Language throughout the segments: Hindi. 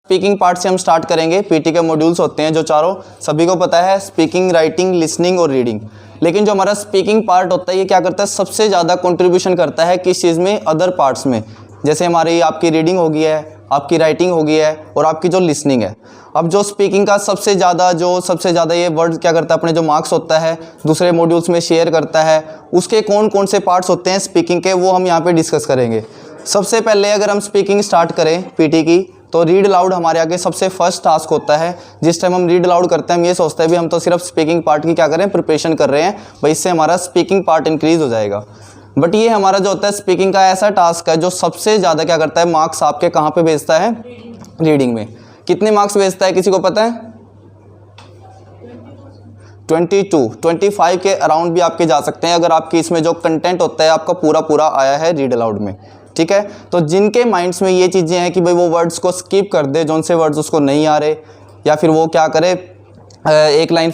स्पीकिंग पार्ट से हम स्टार्ट करेंगे। पीटी के मॉड्यूल्स होते हैं जो चारों, सभी को पता है, स्पीकिंग, राइटिंग, लिसनिंग और रीडिंग। लेकिन जो हमारा स्पीकिंग पार्ट होता है ये क्या करता है, सबसे ज़्यादा कंट्रीब्यूशन करता है किस चीज़ में, अदर पार्ट्स में। जैसे हमारी आपकी रीडिंग हो गई है, आपकी राइटिंग हो गई है और आपकी जो लिसनिंग है। अब जो स्पीकिंग का सबसे ज़्यादा ये वर्ड क्या करता है, अपने जो मार्क्स होता है दूसरे मॉड्यूल्स में शेयर करता है, उसके कौन कौन से पार्ट्स होते हैं स्पीकिंग के, वो हम यहाँ पे डिस्कस करेंगे। सबसे पहले अगर हम स्पीकिंग स्टार्ट करें पीटी की, तो रीड लाउड हमारे आगे सबसे फर्स्ट टास्क होता है। जिस टाइम हम रीड लाउड करते हैं हम ये सोचते हैं भी हम तो सिर्फ स्पीकिंग पार्ट की क्या करें, प्रिपरेशन कर रहे हैं भाई, इससे हमारा स्पीकिंग पार्ट इंक्रीज हो जाएगा। बट ये हमारा जो होता है स्पीकिंग का ऐसा टास्क है जो सबसे ज़्यादा क्या करता है, मार्क्स आपके कहाँ पे भेजता है, रीडिंग में। कितने मार्क्स भेजता है किसी को पता है? 25 के अराउंड भी आपके जा सकते हैं अगर आपकी इसमें जो कंटेंट होता है आपका पूरा आया है रीड अलाउड में। ठीक है, तो जिनके माइंड्स में ये चीज़ें हैं कि भाई वो वर्ड्स को स्किप कर दे, जौन से वर्ड्स उसको नहीं आ रहे, या फिर वो क्या करे, एक वर्ड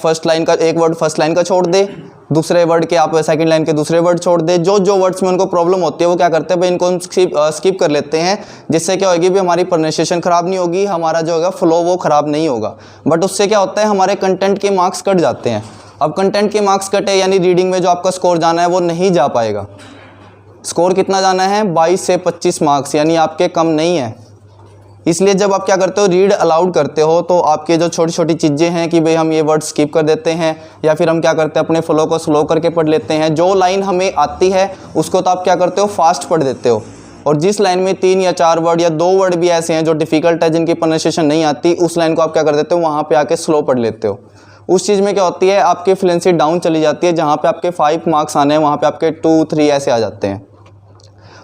फर्स्ट लाइन का छोड़ दे, दूसरे वर्ड के आप सेकंड लाइन के दूसरे वर्ड छोड़ दे, जो वर्ड्स में उनको प्रॉब्लम होती है वो क्या करते हैं भाई इनको स्किप कर लेते हैं। जिससे क्या होगी भी, हमारी प्रोनाउंसिएशन ख़राब नहीं होगी, हमारा जो होगा फ्लो वो ख़राब नहीं होगा। बट उससे क्या होता है, हमारे कंटेंट के मार्क्स कट जाते हैं। अब कंटेंट के मार्क्स कटे यानी रीडिंग में जो आपका स्कोर जाना है वो नहीं जा पाएगा। स्कोर कितना जाना है, 22 से 25 मार्क्स, यानी आपके कम नहीं है। इसलिए जब आप क्या करते हो, रीड अलाउड करते हो, तो आपके जो छोटी छोटी चीज़ें हैं कि भाई हम ये वर्ड स्किप कर देते हैं, या फिर हम क्या करते हैं अपने फ्लो को स्लो करके पढ़ लेते हैं। जो लाइन हमें आती है उसको तो आप क्या करते हो, फास्ट पढ़ देते हो, और जिस लाइन में 3 या 4 वर्ड या 2 वर्ड भी ऐसे हैं जो डिफ़िकल्ट है, जिनकी प्रोनाउंसिएशन नहीं आती, उस लाइन को आप क्या कर देते हो, वहाँ पर आके स्लो पढ़ लेते हो। उस चीज़ में क्या होती है, आपकी फ्लुएंसी डाउन चली जाती है। जहाँ पे आपके 5 मार्क्स आने हैं वहाँ पे आपके 2, 3 ऐसे आ जाते हैं।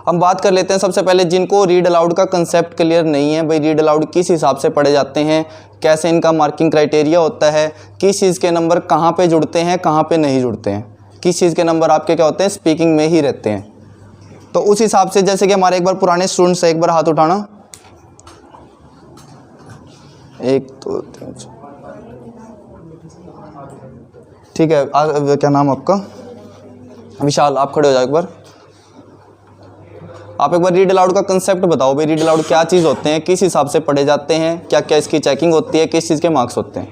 हम बात कर लेते हैं सबसे पहले जिनको रीड अलाउड का कंसेप्ट क्लियर नहीं है, भाई रीड अलाउड किस हिसाब से पढ़े जाते हैं, कैसे इनका मार्किंग क्राइटेरिया होता है, किस चीज़ के नंबर कहाँ पे जुड़ते हैं, कहाँ पे नहीं जुड़ते हैं, किस चीज़ के नंबर आपके क्या होते हैं, स्पीकिंग में ही रहते हैं। तो उस हिसाब से जैसे कि हमारे एक बार पुराने स्टूडेंट्स एक बार हाथ उठाना, 1 2 3, ठीक है। क्या नाम आपका? विशाल, आप खड़े हो जाओ एक बार। आप एक बार रीड अलाउड का कंसेप्ट बताओ भाई, रीड अलाउड क्या चीज़ होते हैं, किस हिसाब से पढ़े जाते हैं, क्या क्या इसकी चेकिंग होती है, किस चीज़ के मार्क्स होते हैं?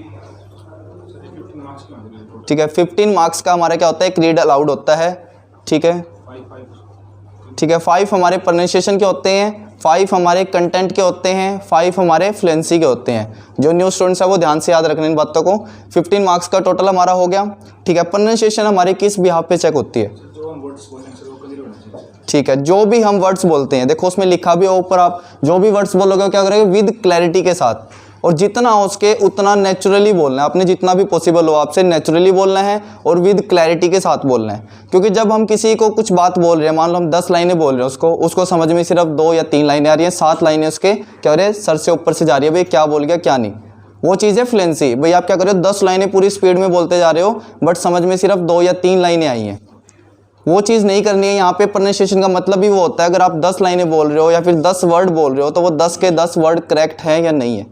ठीक है, 15 मार्क्स का हमारा क्या होता है, एक रीड अलाउड होता है। ठीक है, ठीक है। 5 हमारे प्रोनाउंसिएशन के होते हैं, 5 हमारे कंटेंट के होते हैं, 5 हमारे फ्लुएंसी के होते हैं। जो न्यू स्टूडेंट्स है वो ध्यान से याद रखने इन बातों को। 15 मार्क्स का टोटल हमारा हो गया। ठीक है, प्रोनाउंसिएशन हमारी किस बिहाफ पे चेक होती है? ठीक है, जो भी हम वर्ड्स बोलते हैं, देखो उसमें लिखा भी है ऊपर, आप जो भी वर्ड्स बोलोगे क्या करेंगे, विद क्लैरिटी के साथ, और जितना हो सके उतना नेचुरली बोलना है। आपने जितना भी पॉसिबल हो आपसे नेचुरली बोलना है और विद क्लैरिटी के साथ बोलना है। क्योंकि जब हम किसी को कुछ बात बोल रहे हैं, मान लो हम 10 लाइनें बोल रहे हैं, उसको समझ में सिर्फ 2 या 3 लाइनें आ रही हैं, 7 लाइनें उसके क्या हो रहे हैं, सर से ऊपर से जा रही है, भाई क्या बोल गया क्या नहीं, वो चीज़ है फ्लुएंसी। भाई आप क्या कर रहे हो, 10 लाइनें पूरी स्पीड में बोलते जा रहे हो बट समझ में सिर्फ 2 या 3 लाइनें आई हैं, वो चीज़ नहीं करनी है। यहाँ पे प्रोनाउंसिएशन का मतलब ही वो होता है, अगर आप 10 लाइनें बोल रहे हो या फिर 10 वर्ड बोल रहे हो तो वो 10 के 10 वर्ड करेक्ट हैं या नहीं है।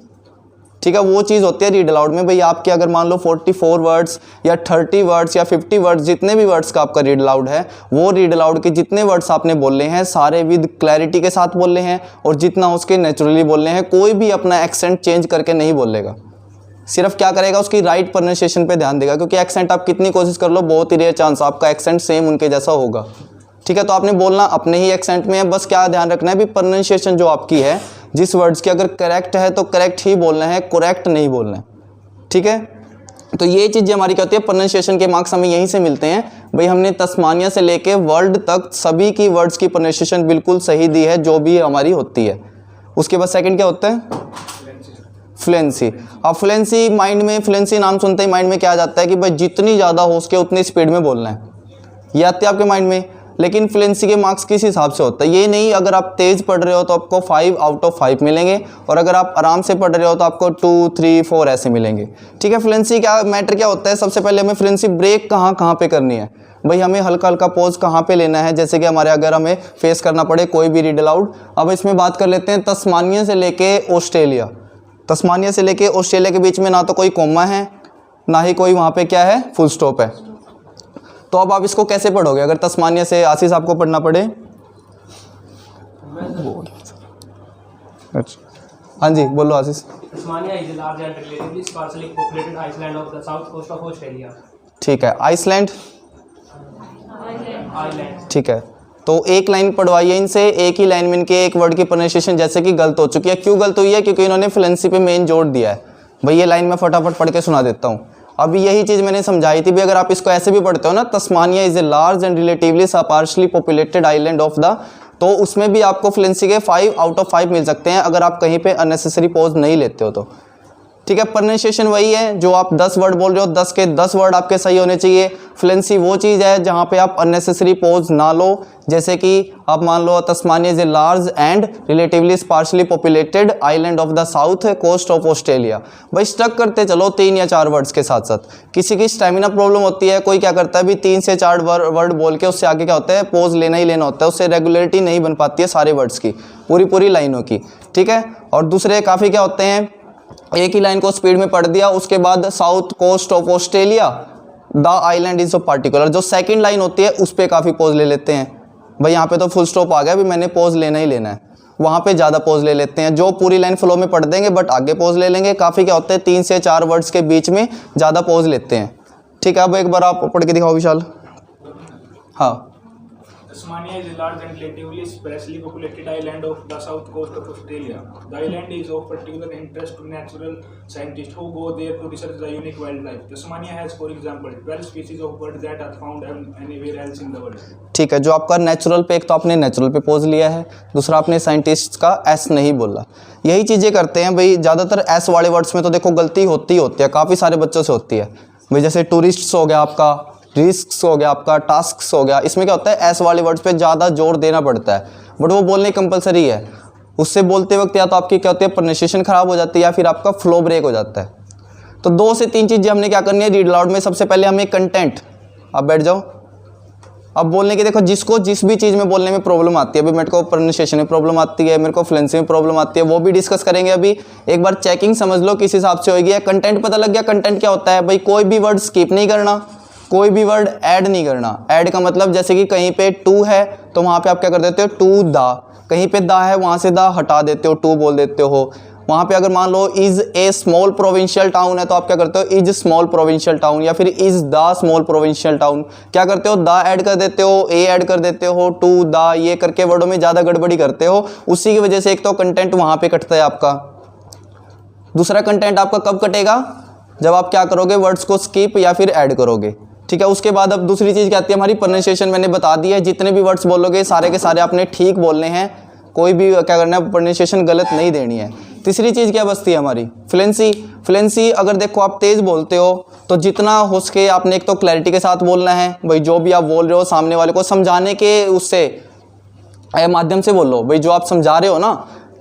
ठीक है, वो चीज़ होती है रीड अलाउड में। भाई आपके अगर मान लो 44 वर्ड्स या 30 वर्ड्स या 50 वर्ड्स, जितने भी वर्ड्स का आपका रीड अलाउड है, वो रीड अलाउड के जितने वर्ड्स आपने बोले हैं सारे विद क्लैरिटी के साथ बोले हैं, और जितना उसके नेचुरली बोलने हैं। कोई भी अपना एक्सेंट चेंज करके नहीं बोलेगा, सिर्फ क्या करेगा, उसकी राइट प्रोनाउंसिएशन पे ध्यान देगा। क्योंकि एक्सेंट आप कितनी कोशिश कर लो, बहुत ही रेयर चांस आपका एक्सेंट सेम उनके जैसा होगा। ठीक है, तो आपने बोलना अपने ही एक्सेंट में है, बस क्या ध्यान रखना है भी प्रोनाउंसिएशन जो आपकी है, जिस वर्ड्स की अगर करेक्ट है तो करेक्ट ही बोलना है, करेक्ट नहीं बोलना है। ठीक है, तो ये चीज़ें हमारी क्या होती है, प्रोनाउंसिएशन के मार्क्स हमें यहीं से मिलते हैं। भाई हमने तस्मानिया से लेके वर्ल्ड तक सभी की वर्ड्स की प्रोनाउंसिएशन बिल्कुल सही दी है जो भी हमारी होती है। उसके बाद सेकंड क्या होता है, फ्लुएंसी। अब फ्लुएंसी माइंड में, फ्लुएंसी नाम सुनते ही माइंड में क्या आ जाता है कि भाई जितनी ज़्यादा हो सके उतनी स्पीड में बोलना है, ये आती है आपके माइंड में। लेकिन फ्लुएंसी के मार्क्स किस हिसाब से होता है, ये नहीं अगर आप तेज़ पढ़ रहे हो तो आपको 5 आउट ऑफ 5 मिलेंगे, और अगर आप आराम से पढ़ रहे हो तो आपको 2, 3, 4 ऐसे मिलेंगे। ठीक है, फ्लुएंसी क्या मैटर क्या होता है, सबसे पहले हमें फ्लुएंसी ब्रेक कहाँ पे करनी है, भाई हमें हल्का हल्का पॉज कहाँ पे लेना है, जैसे कि हमारे अगर हमें फेस करना पड़े कोई भी रीड अलाउड। अब इसमें बात कर लेते हैं तस्मानिया से लेके ऑस्ट्रेलिया। तस्मानिया से लेके ऑस्ट्रेलिया के बीच में ना तो कोई कोमा है, ना ही कोई वहाँ पे क्या है, फुल स्टॉप है। तो अब आप इसको कैसे पढ़ोगे, अगर तस्मानिया से आशीष आपको पढ़ना पड़े? अच्छा, हाँ जी बोलो Ashish. Tasmania is large and relatively sparsely populated island of the south coast of Australia. ठीक है, आइसलैंड, आइलैंड। ठीक है, तो एक लाइन पढ़वाइए इनसे, एक ही लाइन में इनके एक वर्ड की प्रोनाउंसिएशन जैसे कि गलत हो चुकी है। क्यों गलत हुई है? क्योंकि इन्होंने फ्लुएंसी पे मेन जोर दिया है। भाई ये लाइन मैं फटाफट पढ़ के सुना देता हूँ। अब यही चीज़ मैंने समझाई थी भी, अगर आप इसको ऐसे भी पढ़ते हो ना, Tasmania is a large and relatively sparsely populated island of the, तो उसमें भी आपको फ्लुएंसी के 5 आउट ऑफ 5 मिल सकते हैं अगर आप कहीं पे अननेसेसरी पॉज नहीं लेते हो तो। ठीक है, प्रोनाउंसिएशन वही है जो आप 10 वर्ड बोल रहे हो, 10 के 10 वर्ड आपके सही होने चाहिए। फ्लुएंसी वो चीज़ है जहाँ पे आप अननेसेसरी पॉज ना लो, जैसे कि आप मान लो Tasmania is a large and relatively sparsely populated island of the south coast of Australia. भाई स्टक करते चलो 3 या 4 वर्ड्स के साथ साथ। किसी की स्टैमिना प्रॉब्लम होती है, कोई क्या करता है भी 3 से 4 वर्ड बोल के उससे आगे क्या होता है, पॉज लेना ही लेना होता है, उससे रेगुलरिटी नहीं बन पाती है सारे वर्ड्स की, पूरी लाइनों की। ठीक है, और दूसरे काफ़ी क्या होते हैं, एक ही लाइन को स्पीड में पढ़ दिया, उसके बाद south coast of Australia the island is of particular, जो सेकंड लाइन होती है उस पर काफ़ी पॉज ले लेते हैं। भाई यहाँ पे तो फुल स्टॉप आ गया, भी मैंने पॉज लेना ही लेना है, वहाँ पे ज़्यादा पॉज ले लेते हैं। जो पूरी लाइन फ्लो में पढ़ देंगे बट आगे पॉज ले लेंगे। काफ़ी क्या होता है 3 से 4 वर्ड्स के बीच में ज़्यादा पॉज लेते हैं। ठीक है, अब एक बार आप पढ़ के दिखाओ विशाल। हाँ, Tasmania is a large and relatively sparsely populated island of the south coast of Australia. The island is of particular interest to natural scientists who go there to research the unique wildlife. Tasmania has, for example, 12 species of birds that are found anywhere else in the world. ठीक है, जो आपका नेचुरल पे, एक तो आपने नेचुरल पे पॉज लिया है, दूसरा आपने साइंटिस्ट का एस नहीं बोला। यही चीज़ें करते हैं भाई, ज़्यादातर एस वाले वर्ड्स में तो देखो गलती होती है, काफ़ी सारे बच्चों से होती है भाई। जैसे टूरिस्ट्स हो गया आपका, रिस्क हो गया आपका, टास्क हो गया, इसमें क्या होता है एस वाले वर्ड्स पे ज़्यादा जोर देना पड़ता है, बट वो बोलने कंपलसरी है। उससे बोलते वक्त या तो आपकी क्या होती है प्रोनाउंसिएशन ख़राब हो जाती है या फिर आपका फ्लो ब्रेक हो जाता है। तो 2 से 3 चीज़ें हमने क्या करनी है रीड अलाउड में। सबसे पहले हमें कंटेंट, आप बैठ जाओ। अब बोलने की देखो, जिसको जिस भी चीज़ में बोलने में प्रॉब्लम आती है, अभी मेरे को प्रोनाउंसिएशन में प्रॉब्लम आती है, मेरे को फ्लुएंसी में प्रॉब्लम आती है, वो भी डिस्कस करेंगे अभी। एक बार चेकिंग समझ लो किस हिसाब से होगी। कंटेंट पता लग गया, कंटेंट क्या होता है भाई, कोई भी वर्ड स्किप नहीं करना, कोई भी वर्ड ऐड नहीं करना। ऐड का मतलब जैसे कि कहीं पे टू है तो वहाँ पे आप क्या कर देते हो टू द, कहीं पे दा है वहाँ से दा हटा देते हो, टू बोल देते हो। वहाँ पे अगर मान लो is a small provincial town है तो आप क्या करते हो इज स्मॉल प्रोविंशियल टाउन, या फिर is the small provincial town, क्या करते हो द ऐड कर देते हो, ए ऐड कर देते हो, टू द, ये करके वर्डों में ज़्यादा गड़बड़ी करते हो। उसी की वजह से एक तो कंटेंट वहाँ पे कटता है आपका। दूसरा कंटेंट आपका कब कटेगा, जब आप क्या करोगे वर्ड्स को स्किप या फिर ऐड करोगे। ठीक है, उसके बाद अब दूसरी चीज़ क्या आती है हमारी प्रोनाउंसिएशन। मैंने बता दिया है, जितने भी वर्ड्स बोलोगे सारे के सारे आपने ठीक बोलने हैं, कोई भी क्या करना है प्रोनाउंसिएशन गलत नहीं देनी है। तीसरी चीज़ क्या बचती है हमारी फ्लुएंसी। फ्लुएंसी अगर देखो आप तेज़ बोलते हो तो जितना हो सके आपने एक तो क्लैरिटी के साथ बोलना है। भाई जो भी आप बोल रहे हो सामने वाले को समझाने के उससे माध्यम से बोलो। भाई जो आप समझा रहे हो ना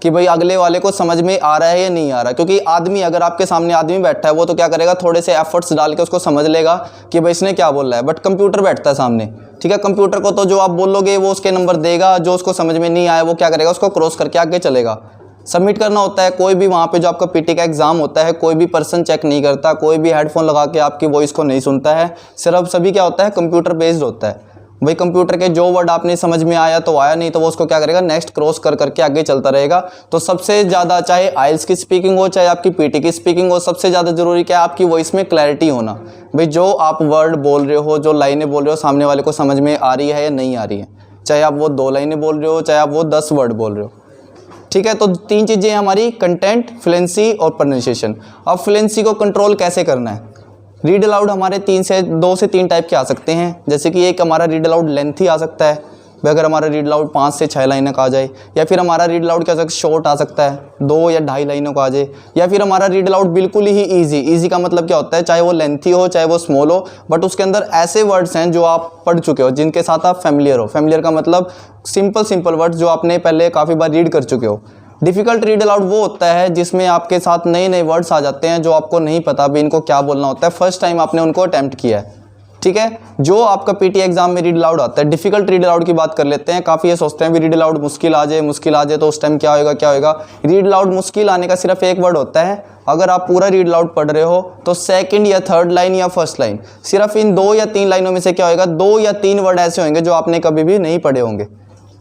कि भाई अगले वाले को समझ में आ रहा है या नहीं आ रहा, क्योंकि आदमी अगर आपके सामने आदमी बैठा है वो तो क्या करेगा थोड़े से एफर्ट्स डाल के उसको समझ लेगा कि भाई इसने क्या बोल रहा है। बट कंप्यूटर बैठता है सामने, ठीक है, कंप्यूटर को तो जो आप बोलोगे वो उसके नंबर देगा, जो उसको समझ में नहीं आया वो क्या करेगा उसको क्रॉस करके आगे चलेगा। सबमिट करना होता है। कोई भी वहाँ पे जो आपका पीटी का एग्जाम होता है कोई भी पर्सन चेक नहीं करता, कोई भी हेडफोन लगा के आपकी वॉइस को नहीं सुनता है, सिर्फ सभी क्या होता है कंप्यूटर बेस्ड होता है। भाई कंप्यूटर के जो वर्ड आपने समझ में आया तो आया, नहीं तो वो उसको क्या करेगा नेक्स्ट क्रॉस कर करके आगे चलता रहेगा। तो सबसे ज़्यादा चाहे आइल्स की स्पीकिंग हो चाहे आपकी पीटी की स्पीकिंग हो, सबसे ज़्यादा जरूरी क्या है आपकी वॉइस में क्लैरिटी होना। भाई जो आप वर्ड बोल रहे हो, जो लाइनें बोल रहे हो सामने वाले को समझ में आ रही है या नहीं आ रही है, चाहे आप वो 2 लाइनें बोल रहे हो चाहे आप वो 10 वर्ड बोल रहे हो। ठीक है, तो 3 चीज़ें हमारी कंटेंट, फ्लुएंसी और प्रोनाउंसिएशन। अब फ्लुएंसी को कंट्रोल कैसे करना है। रीड अलाउड हमारे 2 से 3 टाइप के आ सकते हैं। जैसे कि एक हमारा रीड अलाउड लेंथी आ सकता है, अगर हमारा रीड अलाउड 5 से 6 लाइनों का आ जाए, या फिर हमारा रीड अलाउड क्या शॉर्ट आ सकता है 2 या 2.5 लाइनों का आ जाए, या फिर हमारा रीड अलाउड बिल्कुल ही ईजी का मतलब क्या होता है चाहे वो लेंथी हो चाहे वो स्मॉल हो, बट उसके अंदर ऐसे वर्ड्स हैं जो आप पढ़ चुके हो, जिनके साथ आप फैमिलियर हो। फैमिलियर का मतलब सिंपल वर्ड्स जो आपने पहले काफ़ी बार रीड कर चुके हो। डिफ़िकल्ट रीड अलाउड वो होता है जिसमें आपके साथ नए वर्ड्स आ जाते हैं जो आपको नहीं पता भी इनको क्या बोलना होता है, फर्स्ट टाइम आपने उनको अटैम्प्ट किया है। ठीक है, जो आपका पीटी एग्जाम में रीड अलाउड आता है। डिफ़िकल्ट रीड अलाउड की बात कर लेते हैं। काफ़ी ये सोचते हैं भी रीड अलाउड मुश्किल आ जाए तो उस टाइम क्या होगा। रीड अलाउड मुश्किल आने का सिर्फ एक वर्ड होता है। अगर आप पूरा रीड अलाउड पढ़ रहे हो तो सेकंड या थर्ड लाइन या फर्स्ट लाइन, सिर्फ इन 2 या 3 लाइनों में से क्या होगा 2 या 3 वर्ड ऐसे होंगे जो आपने कभी भी नहीं पढ़े होंगे।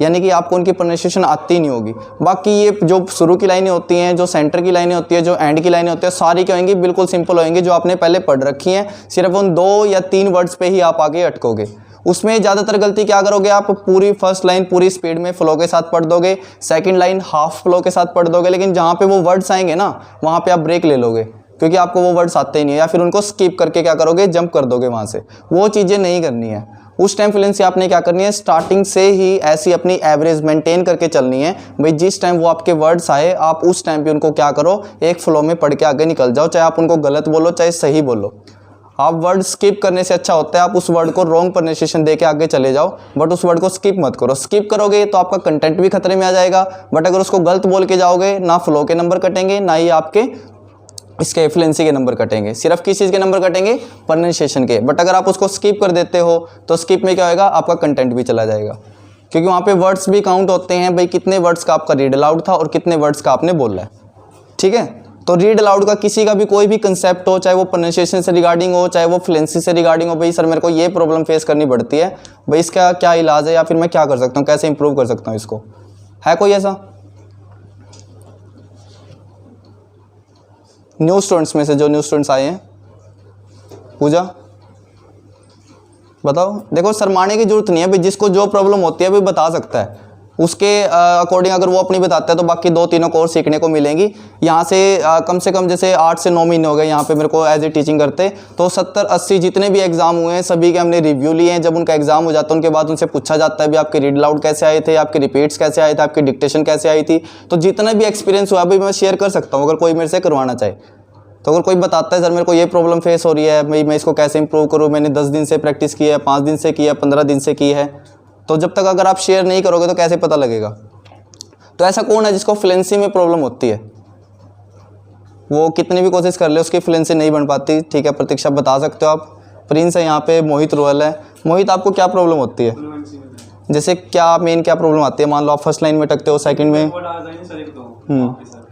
यानी कि आपको उनकी प्रोनाउंसिएशन आती नहीं होगी। बाकी ये जो शुरू की लाइनें होती हैं, जो सेंटर की लाइनें होती है, जो एंड की लाइनें होती है, सारी क्या होंगी, बिल्कुल सिंपल होंगी, जो आपने पहले पढ़ रखी हैं। सिर्फ उन 2 या 3 वर्ड्स पे ही आप आगे अटकोगे। उसमें ज़्यादातर गलती क्या करोगे आप, पूरी फर्स्ट लाइन पूरी स्पीड में फ्लो के साथ पढ़ दोगे, सेकंड लाइन हाफ फ्लो के साथ पढ़ दोगे, लेकिन जहाँ पे वो वर्ड्स आएंगे ना वहाँ पे आप ब्रेक ले लोगे, क्योंकि आपको वो वर्ड्स आते ही नहीं है, या फिर उनको स्किप करके क्या करोगे, जंप कर दोगे वहाँ से। वो चीज़ें नहीं करनी है। उस टाइम फ्लुएंसी आपने क्या करनी है, स्टार्टिंग से ही ऐसी अपनी एवरेज मेंटेन करके चलनी है भाई। जिस टाइम वो आपके वर्ड्स आए आप उस टाइम पे उनको क्या करो, एक फ्लो में पढ़ के आगे निकल जाओ, चाहे आप उनको गलत बोलो चाहे सही बोलो। आप वर्ड स्किप करने से अच्छा होता है आप उस वर्ड को रॉन्ग प्रोनाउंसिएशन देके आगे चले जाओ, बट उस वर्ड को स्किप मत करो। स्किप करोगे तो आपका कंटेंट भी खतरे में आ जाएगा, बट अगर उसको गलत बोल के जाओगे, ना फ्लो के नंबर कटेंगे, ना ही आपके इसके फ्लुएंसी के नंबर कटेंगे। सिर्फ किस चीज़ के नंबर कटेंगे, प्रोनाउंसिएशन के। बट अगर आप उसको स्किप कर देते हो तो स्किप में क्या होएगा, आपका कंटेंट भी चला जाएगा, क्योंकि वहाँ पे वर्ड्स भी काउंट होते हैं भाई, कितने वर्ड्स का आपका रीड अलाउड था और कितने वर्ड्स का आपने बोला है। ठीक है, तो रीड अलाउड का किसी का भी कोई भी कंसेप्ट हो, चाहे वो प्रोनाउंसिएशन से रिगार्डिंग हो, चाहे वो फ्लुएंसी से रिगार्डिंग हो, भाई सर मेरे को ये प्रॉब्लम फेस करनी पड़ती है, भाई इसका क्या इलाज है, या फिर मैं क्या कर सकता हूँ, कैसे इंप्रूव कर सकता हूँ इसको, है कोई ऐसा? न्यू स्टूडेंट्स में से जो न्यू स्टूडेंट्स आए हैं, पूजा बताओ। देखो शर्माने की जरूरत नहीं है भाई, जिसको जो प्रॉब्लम होती है भाई बता सकता है, उसके अकॉर्डिंग अगर वो अपनी बताता है तो बाकी 2-3 और सीखने को मिलेंगी। यहाँ से कम जैसे 8 से 9 महीने हो गए यहाँ पे मेरे को एज ए टीचिंग करते, तो 70-80 जितने भी एग्जाम हुए हैं सभी के हमने रिव्यू लिए हैं। जब उनका एग्जाम हो जाता है उनके बाद उनसे पूछा जाता है भी आपके रीड अलाउड कैसे आए थे, आपके रिपीट्स कैसे आए थे, आपकी डिक्टेशन कैसे आई थी। तो जितना भी एक्सपीरियंस हुआ भाई मैं शेयर कर सकता हूँ, अगर कोई मेरे से करवाना चाहे। तो अगर कोई बताता है सर मेरे को ये प्रॉब्लम फेस हो रही है, भाई मैं इसको कैसे इंप्रूव करूँ, मैंने 10 दिन से प्रैक्टिस की है, 5 दिन से की है, 15 दिन से की है, तो जब तक अगर आप शेयर नहीं करोगे तो कैसे पता लगेगा। तो ऐसा कौन है जिसको फ्लुएंसी में प्रॉब्लम होती है, वो कितनी भी कोशिश कर ले उसकी फ्लुएंसी नहीं बन पाती। ठीक है, प्रतीक्षा बता सकते हो आप। प्रिंस है यहाँ पे, मोहित रोयल है। मोहित आपको क्या प्रॉब्लम होती है, जैसे क्या मेन क्या प्रॉब्लम आती है? मान लो आप फर्स्ट लाइन में टकते हो, सेकंड में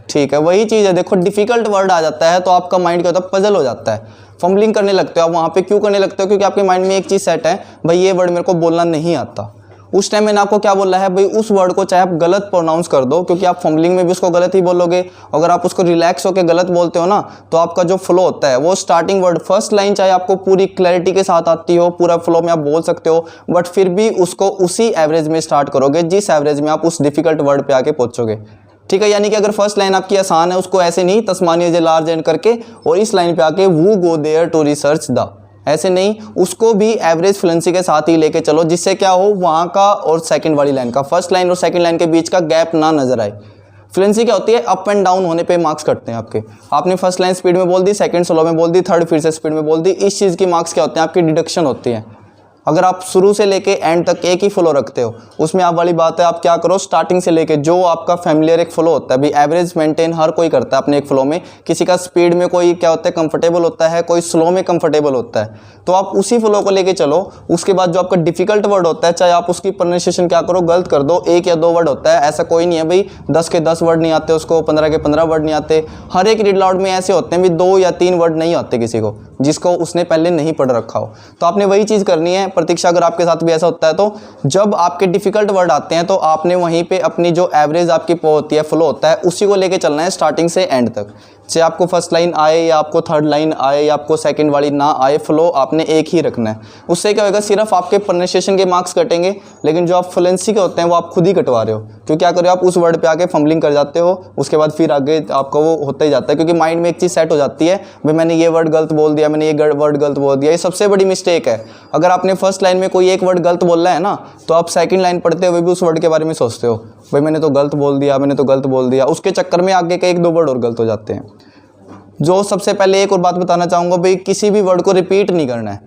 ठीक है, वही चीज़ है। देखो डिफिकल्ट वर्ड आ जाता है तो आपका माइंड क्या होता है, पजल हो जाता है, फंबलिंग करने लगते हो आप। वहाँ पे क्यों करने लगते हो, क्योंकि आपके माइंड में एक चीज़ सेट है, भाई ये वर्ड मेरे को बोलना नहीं आता। उस टाइम मैंने आपको क्या बोला है भाई, उस वर्ड को चाहे आप गलत प्रोनाउंस कर दो, क्योंकि आप फंबलिंग में भी उसको गलत ही बोलोगे। अगर आप उसको रिलैक्स होकर गलत बोलते हो ना, तो आपका जो फ्लो होता है वो स्टार्टिंग वर्ड फर्स्ट लाइन चाहे आपको पूरी क्लैरिटी के साथ आती हो, पूरा फ्लो में आप बोल सकते हो, बट फिर भी उसको उसी एवरेज में स्टार्ट करोगे जिस एवरेज में आप उस डिफिकल्ट वर्ड पे आके पहुंचोगे। ठीक है, यानी कि अगर फर्स्ट लाइन आपकी आसान है, उसको ऐसे नहीं Tasmania is a large and करके और इस लाइन पे आके we go there to research the, ऐसे नहीं, उसको भी एवरेज फ्लुएंसी के साथ ही लेके चलो, जिससे क्या हो वहाँ का और सेकंड वाली लाइन का, फर्स्ट लाइन और सेकंड लाइन के बीच का गैप ना नजर आए। फ्लुएंसी क्या होती है, अप एंड डाउन होने पे मार्क्स कटते हैं आपके। आपने फर्स्ट लाइन स्पीड में बोल दी, सेकंड स्लो में बोल दी, थर्ड फिर से स्पीड में बोल दी, इस चीज़ की मार्क्स क्या होते हैं, आपकी डिडक्शन होती है। अगर आप शुरू से लेके एंड तक एक ही फ्लो रखते हो, उसमें आप वाली बात है, आप क्या करो स्टार्टिंग से लेके जो आपका फैमिलियर एक फ्लो होता है, भाई एवरेज मेंटेन हर कोई करता है अपने एक फ्लो में। किसी का स्पीड में कोई क्या होता है कंफर्टेबल होता है, कोई स्लो में कंफर्टेबल होता है, तो आप उसी फ्लो को लेके चलो। उसके बाद जो आपका डिफिकल्ट वर्ड होता है, चाहे आप उसकी प्रोनाउंसिएशन क्या करो, गलत कर दो, 1 या 2 वर्ड होता है, ऐसा कोई नहीं है भाई 10 के 10 वर्ड नहीं आते उसको, 15 के 15 वर्ड नहीं आते। हर एक रीड अलाउड में ऐसे होते हैं भी 2 या 3 वर्ड नहीं आते किसी को, जिसको उसने पहले नहीं पढ़ रखा हो। तो आपने वही चीज़ करनी है। प्रतीक्षा अगर आपके साथ भी ऐसा होता है, तो जब आपके डिफिकल्ट वर्ड आते हैं तो आपने वहीं पे अपनी जो एवरेज आपकी होती है, फ्लो होता है, उसी को लेके चलना है स्टार्टिंग से एंड तक। चाहे आपको फर्स्ट लाइन आए या आपको थर्ड लाइन आए या आपको सेकंड वाली ना आए, फ्लो आपने एक ही रखना है। उससे क्या होगा, सिर्फ आपके प्रोनाउंसिएशन के मार्क्स कटेंगे, लेकिन जो आप फ्लुएंसी के होते हैं वो आप खुद ही कटवा रहे हो। क्यों क्या करो, आप उस वर्ड पे आके फंबलिंग कर जाते हो, उसके बाद फिर आगे आपको वो होता ही जाता है, क्योंकि माइंड में एक चीज़ सेट हो जाती है, भाई मैंने ये वर्ड गलत बोल दिया, मैंने ये वर्ड गलत बोल दिया। ये सबसे बड़ी मिस्टेक है। अगर आपने फर्स्ट लाइन में कोई एक वर्ड गलत बोलना है ना, तो आप सेकंड लाइन पढ़ते हुए भी उस वर्ड के बारे में सोचते हो, भाई मैंने तो गलत बोल दिया, मैंने तो गलत बोल दिया। उसके चक्कर में आगे के 1-2 वर्ड और गलत हो जाते हैं। जो सबसे पहले एक और बात बताना चाहूँगा, भाई किसी भी वर्ड को रिपीट नहीं करना है।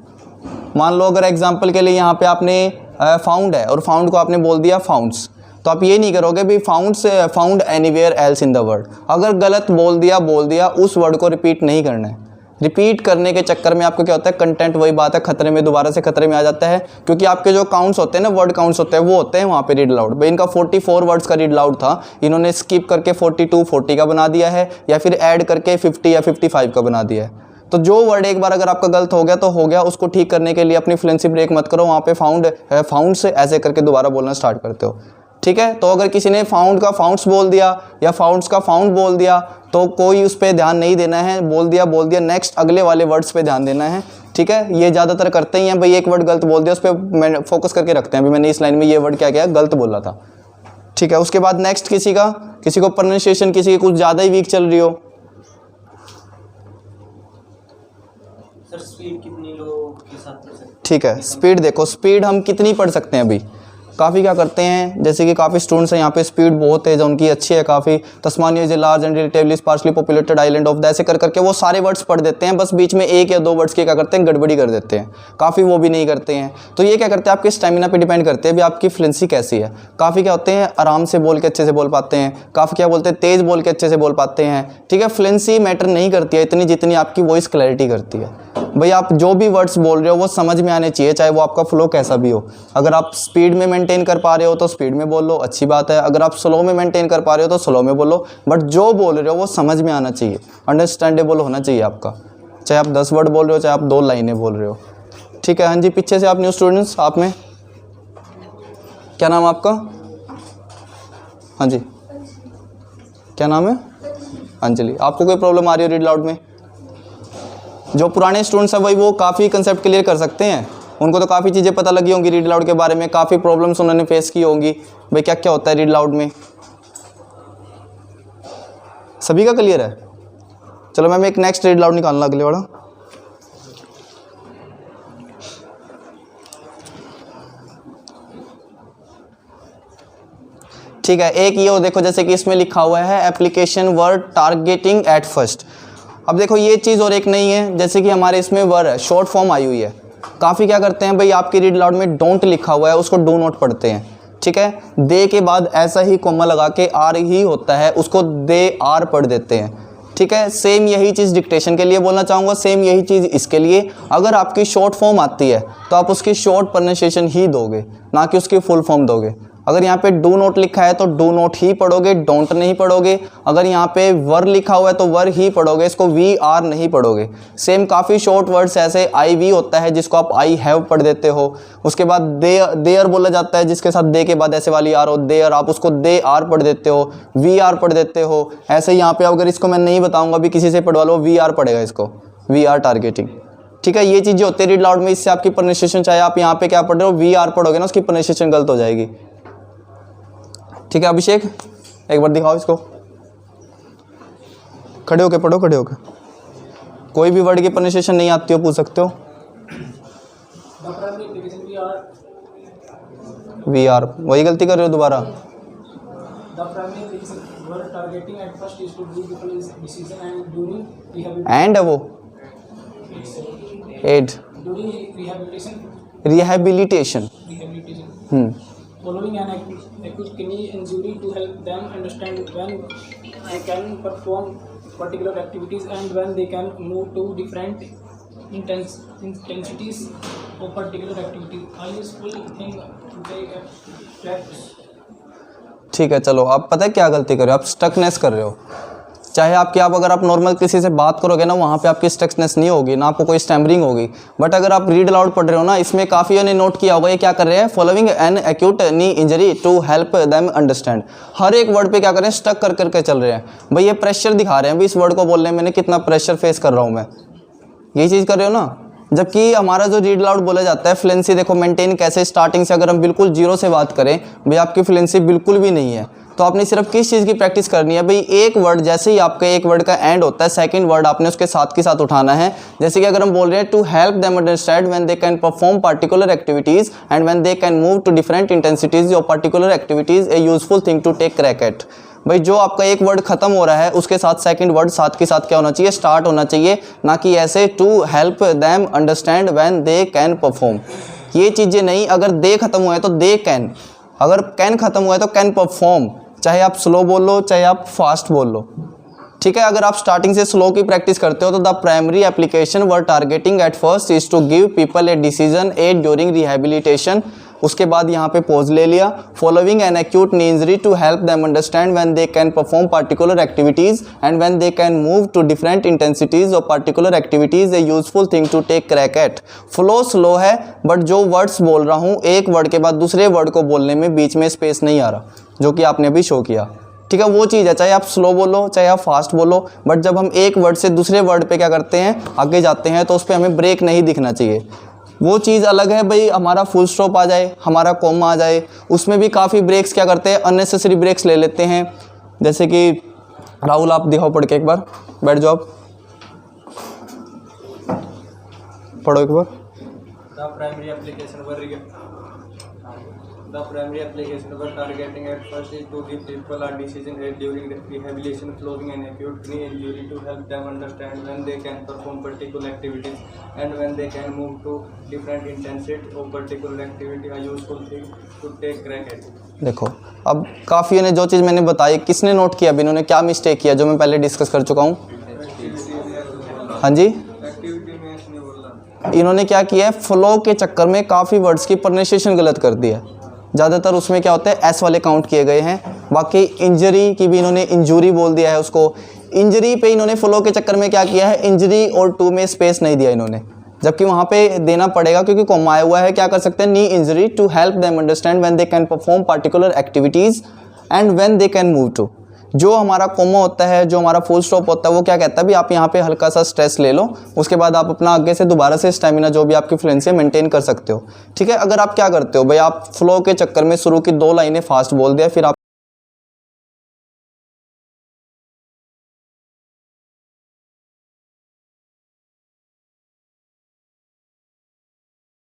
मान लो अगर एग्जांपल के लिए यहाँ पे आपने फाउंड है और फाउंड को आपने बोल दिया फाउंड्स, तो आप ये नहीं करोगे भाई found anywhere else in the world. अगर गलत बोल दिया, उस वर्ड को रिपीट नहीं करना है। रिपीट करने के चक्कर में आपको क्या होता है, कंटेंट वही बात है खतरे में, दोबारा से खतरे में आ जाता है, क्योंकि आपके जो काउंट्स होते हैं ना, वर्ड काउंट्स होते हैं, वो होते हैं वहाँ पे रीड अलाउड। भाई इनका 44 वर्ड्स का रीड अलाउड था, इन्होंने स्किप करके 42, 40 का बना दिया है, या फिर ऐड करके 50 या 55 का बना दिया है। तो जो वर्ड एक बार अगर आपका गलत हो गया तो हो गया, उसको ठीक करने के लिए अपनी फ्लुएंसी ब्रेक मत करो, वहाँ पे फाउंड से ऐसे करके दोबारा बोलना स्टार्ट करते हो। ठीक है। तो अगर किसी ने फाउंड का फाउंड्स बोल दिया या फाउंड्स का फाउंड बोल दिया तो कोई उस पर ध्यान नहीं देना है, बोल दिया नेक्स्ट अगले वाले वर्ड्स पे ध्यान देना है, ठीक है। ये ज़्यादातर करते ही हैं भाई, एक वर्ड गलत बोल दिया उस पर फोकस करके रखते हैं, अभी मैंने इस लाइन में ये वर्ड क्या किया, गलत बोला था, ठीक है। उसके बाद नेक्स्ट किसी को प्रोनाउंसिएशन किसी की कुछ ज़्यादा ही वीक चल रही हो, सर स्पीड कितनी लोगों के साथ कर सकते हैं? ठीक है। स्पीड देखो, स्पीड हम कितनी पढ़ सकते हैं अभी, काफ़ी क्या करते हैं, जैसे कि काफ़ी स्टूडेंट्स हैं यहाँ पे स्पीड बहुत तेज़ है उनकी, अच्छी है काफ़ी। Tasmania is a large and relatively sparsely populated island of the, ऐसे कर करके वो सारे वर्ड्स पढ़ देते हैं, बस बीच में एक या दो वर्ड्स की क्या करते हैं, गड़बड़ी कर देते हैं, काफ़ी वो भी नहीं करते हैं। तो ये क्या करते हैं, आपके स्टेमिना पे डिपेंड करते हैं, अभी आपकी फ्लुएंसी कैसी है। काफ़ी क्या होते हैं, आराम से बोल के अच्छे से बोल पाते हैं, काफ़ी क्या बोलते हैं, तेज़ बोल के अच्छे से बोल पाते हैं, ठीक है। फ्लुएंसी मैटर नहीं करती है इतनी जितनी आपकी वॉइस क्लैरिटी करती है। भाई आप जो भी वर्ड्स बोल रहे हो वो समझ में आने चाहिए, चाहे वो आपका फ्लो कैसा भी हो। अगर आप स्पीड में मेंटेन कर पा रहे हो तो स्पीड में बोल लो, अच्छी बात है। अगर आप स्लो में मेंटेन कर पा रहे हो तो स्लो में बोलो, बट जो बोल रहे हो वो समझ में आना चाहिए, अंडरस्टैंडेबल होना चाहिए आपका, चाहे आप 10 वर्ड बोल रहे हो चाहे आप 2 लाइनें बोल रहे हो, ठीक है। हाँ जी, पीछे से आप न्यू स्टूडेंट्स, आप में क्या नाम है आपका? हाँ जी, क्या नाम है? अंजलि। आपको कोई प्रॉब्लम आ रही है रीड लाउड में? जो पुराने स्टूडेंट्स हैं भाई वो काफ़ी कंसेप्ट क्लियर कर सकते हैं, उनको तो काफ़ी चीज़ें पता लगी होंगी रीड लाउड के बारे में, काफ़ी प्रॉब्लम्स उन्होंने फेस की होंगी, भाई क्या क्या होता है रीड लाउड में, सभी का क्लियर है। चलो मैम एक नेक्स्ट रीड लाउड निकालना अगले वाला। ठीक है, एक ये हो देखो, जैसे कि इसमें लिखा हुआ है application word targeting at first. अब देखो ये चीज़ और एक नहीं है, जैसे कि हमारे इसमें वर्ड है, शॉर्ट फॉर्म आई हुई है। काफ़ी क्या करते हैं भाई, आपकी रीड लाउड में डोंट लिखा हुआ है उसको डू नॉट पढ़ते हैं, ठीक है। दे के बाद ऐसा ही कॉमा लगा के आर ही होता है, उसको दे आर पढ़ देते हैं, ठीक है। सेम यही चीज़ डिक्टेशन के लिए बोलना चाहूँगा, सेम यही चीज़ इसके लिए। अगर आपकी शॉर्ट फॉर्म आती है तो आप उसकी शॉर्ट प्रोनाउंसिएशन ही दोगे, ना कि उसकी फुल फॉर्म दोगे। अगर यहाँ पे डू नॉट लिखा है तो डू नॉट ही पढ़ोगे, डोंट नहीं पढ़ोगे। अगर यहाँ पे वर लिखा हुआ है तो वर ही पढ़ोगे, इसको वी आर नहीं पढ़ोगे। सेम काफ़ी शॉर्ट वर्ड्स ऐसे आई वी होता है जिसको आप आई हैव पढ़ देते हो। उसके बाद देयर बोला जाता है जिसके साथ दे के बाद ऐसे वाली आर हो, देयर, आप उसको दे आर पढ़ देते हो, वी आर पढ़ देते हो। ऐसे यहाँ पे अगर इसको मैं नहीं बताऊँगा अभी किसी से पढ़वा लो, वी आर पढ़ेगा इसको, वी आर टारगेटिंग, ठीक है। ये चीज़ें होती है रीड लाउड में, इससे आपकी प्रोनाउंसिएशन, चाहे आप यहाँ पे क्या पढ़ रहे हो वी आर पढ़ोगे ना, उसकी प्रोनाउंसिएशन गलत हो जाएगी, ठीक है। अभिषेक एक बार दिखाओ इसको, खड़े होके पढ़ो, खड़े होके। कोई भी वर्ड की प्रोनाउंसिएशन नहीं आती हो पूछ सकते हो। वी आर, वही गलती कर रहे हो दोबारा। एंड है वो aid, rehabilitation. Following an acute knee injury to help them understand when they can perform particular activities and when they can move to different intensities of particular activities. I useful thing they practice. ठीक है, चलो आप पता है क्या गलती कर रहे हो, आप स्टकनेस कर रहे हो। चाहे आपकी अगर आप नॉर्मल किसी से बात करोगे ना, वहाँ पे आपकी स्टकनेस नहीं होगी, ना आपको कोई स्टैमरिंग होगी। बट अगर आप रीड अलाउड पढ़ रहे हो ना, इसमें काफ़ी ने नोट किया होगा ये क्या कर रहे हैं, following an acute knee injury to help them understand. हर एक वर्ड पे क्या कर रहे हैं, स्टक कर करके चल रहे हैं। भाई ये प्रेशर दिखा रहे हैं, भाई इस वर्ड को बोलने में मैंने कितना प्रेशर फेस कर रहा हूँ मैं, यही चीज़ कर रहे हो ना। जबकि हमारा जो रीड अलाउड बोला जाता है, फ्लुएंसी देखो मेंटेन कैसे, स्टार्टिंग से अगर हम बिल्कुल जीरो से बात करें, भाई आपकी फ्लुएंसी बिल्कुल भी नहीं है, तो आपने सिर्फ किस चीज़ की प्रैक्टिस करनी है भाई, एक वर्ड जैसे ही आपका एक वर्ड का एंड होता है, सेकंड वर्ड आपने उसके साथ के साथ उठाना है। जैसे कि अगर हम बोल रहे हैं to help them understand when they can perform particular activities and when they can move to different intensities of particular activities, a useful thing to take crack at. भाई जो आपका एक वर्ड खत्म हो रहा है उसके साथ सेकंड वर्ड साथ के साथ क्या होना चाहिए, स्टार्ट होना चाहिए, ना कि ऐसे to help them understand when they can perform. ये चीज़ें नहीं, अगर दे खत्म हुआ है तो दे कैन, अगर कैन खत्म हुआ है तो कैन परफॉर्म, चाहे आप स्लो बोल लो चाहे आप फास्ट बोल लो, ठीक है। अगर आप स्टार्टिंग से स्लो की प्रैक्टिस करते हो तो the primary application we're targeting at first is to give people a decision aid during rehabilitation. उसके बाद यहाँ पे पॉज ले लिया, following an acute knee injury to help them understand when they can perform particular activities and when they can move to different intensities of particular activities a useful thing to take crack at. Flow slow है बट जो वर्ड्स बोल रहा हूँ एक वर्ड के बाद दूसरे वर्ड को बोलने में बीच में स्पेस नहीं आ रहा, जो कि आपने अभी शो किया। ठीक है, वो चीज़ है, चाहे आप स्लो बोलो चाहे आप फास्ट बोलो, बट जब हम एक वर्ड से दूसरे वर्ड पे क्या करते हैं, आगे जाते हैं, तो उस पर हमें ब्रेक नहीं दिखना चाहिए। वो चीज़ अलग है भाई, हमारा फुल स्टॉप आ जाए, हमारा कॉमा आ जाए, उसमें भी काफ़ी ब्रेक्स क्या करते हैं, अननेसेसरी ब्रेक्स ले लेते हैं। जैसे कि राहुल आप दिखाओ पढ़ के एक बार, बैठ जाओ आप, पढ़ो एक बार। The primary application we're targeting at first is to give people a decision aid during rehabilitation following an acute knee injury to help them understand when they can perform particular activities and when they can move to different intensity of particular activity, a useful thing to take crack at. देखो अब काफ़ी ने जो चीज़ मैंने बताई, किसने नोट किया अभी, इन्होंने क्या मिस्टेक किया जो मैं पहले डिस्कस कर चुका हूँ। हाँ जी, इन्होंने क्या किया है, फ्लो के चक्कर में काफ़ी वर्ड्स की प्रोनाउंसिएशन गलत कर दी है। ज़्यादातर उसमें क्या होता है, एस वाले काउंट किए गए हैं। बाकी इंजरी की भी इन्होंने इंजूरी बोल दिया है उसको। इंजरी पे इन्होंने फ्लो के चक्कर में क्या किया है, इंजरी और टू में स्पेस नहीं दिया इन्होंने, जबकि वहाँ पे देना पड़ेगा क्योंकि कॉमा आया हुआ है। क्या कर सकते हैं, knee injury to help them understand when they can perform particular activities and when they can move to. जो हमारा कॉमा होता है, जो हमारा फुल स्टॉप होता है, वो क्या कहता है भी आप यहाँ पे हल्का सा स्ट्रेस ले लो, उसके बाद आप अपना आगे से दोबारा से स्टेमिना जो भी आपकी फ्लुएंसी है मेंटेन कर सकते हो। ठीक है, अगर आप क्या करते हो भाई, आप फ्लो के चक्कर में शुरू की 2 लाइनें फास्ट बोल दिया, फिर आप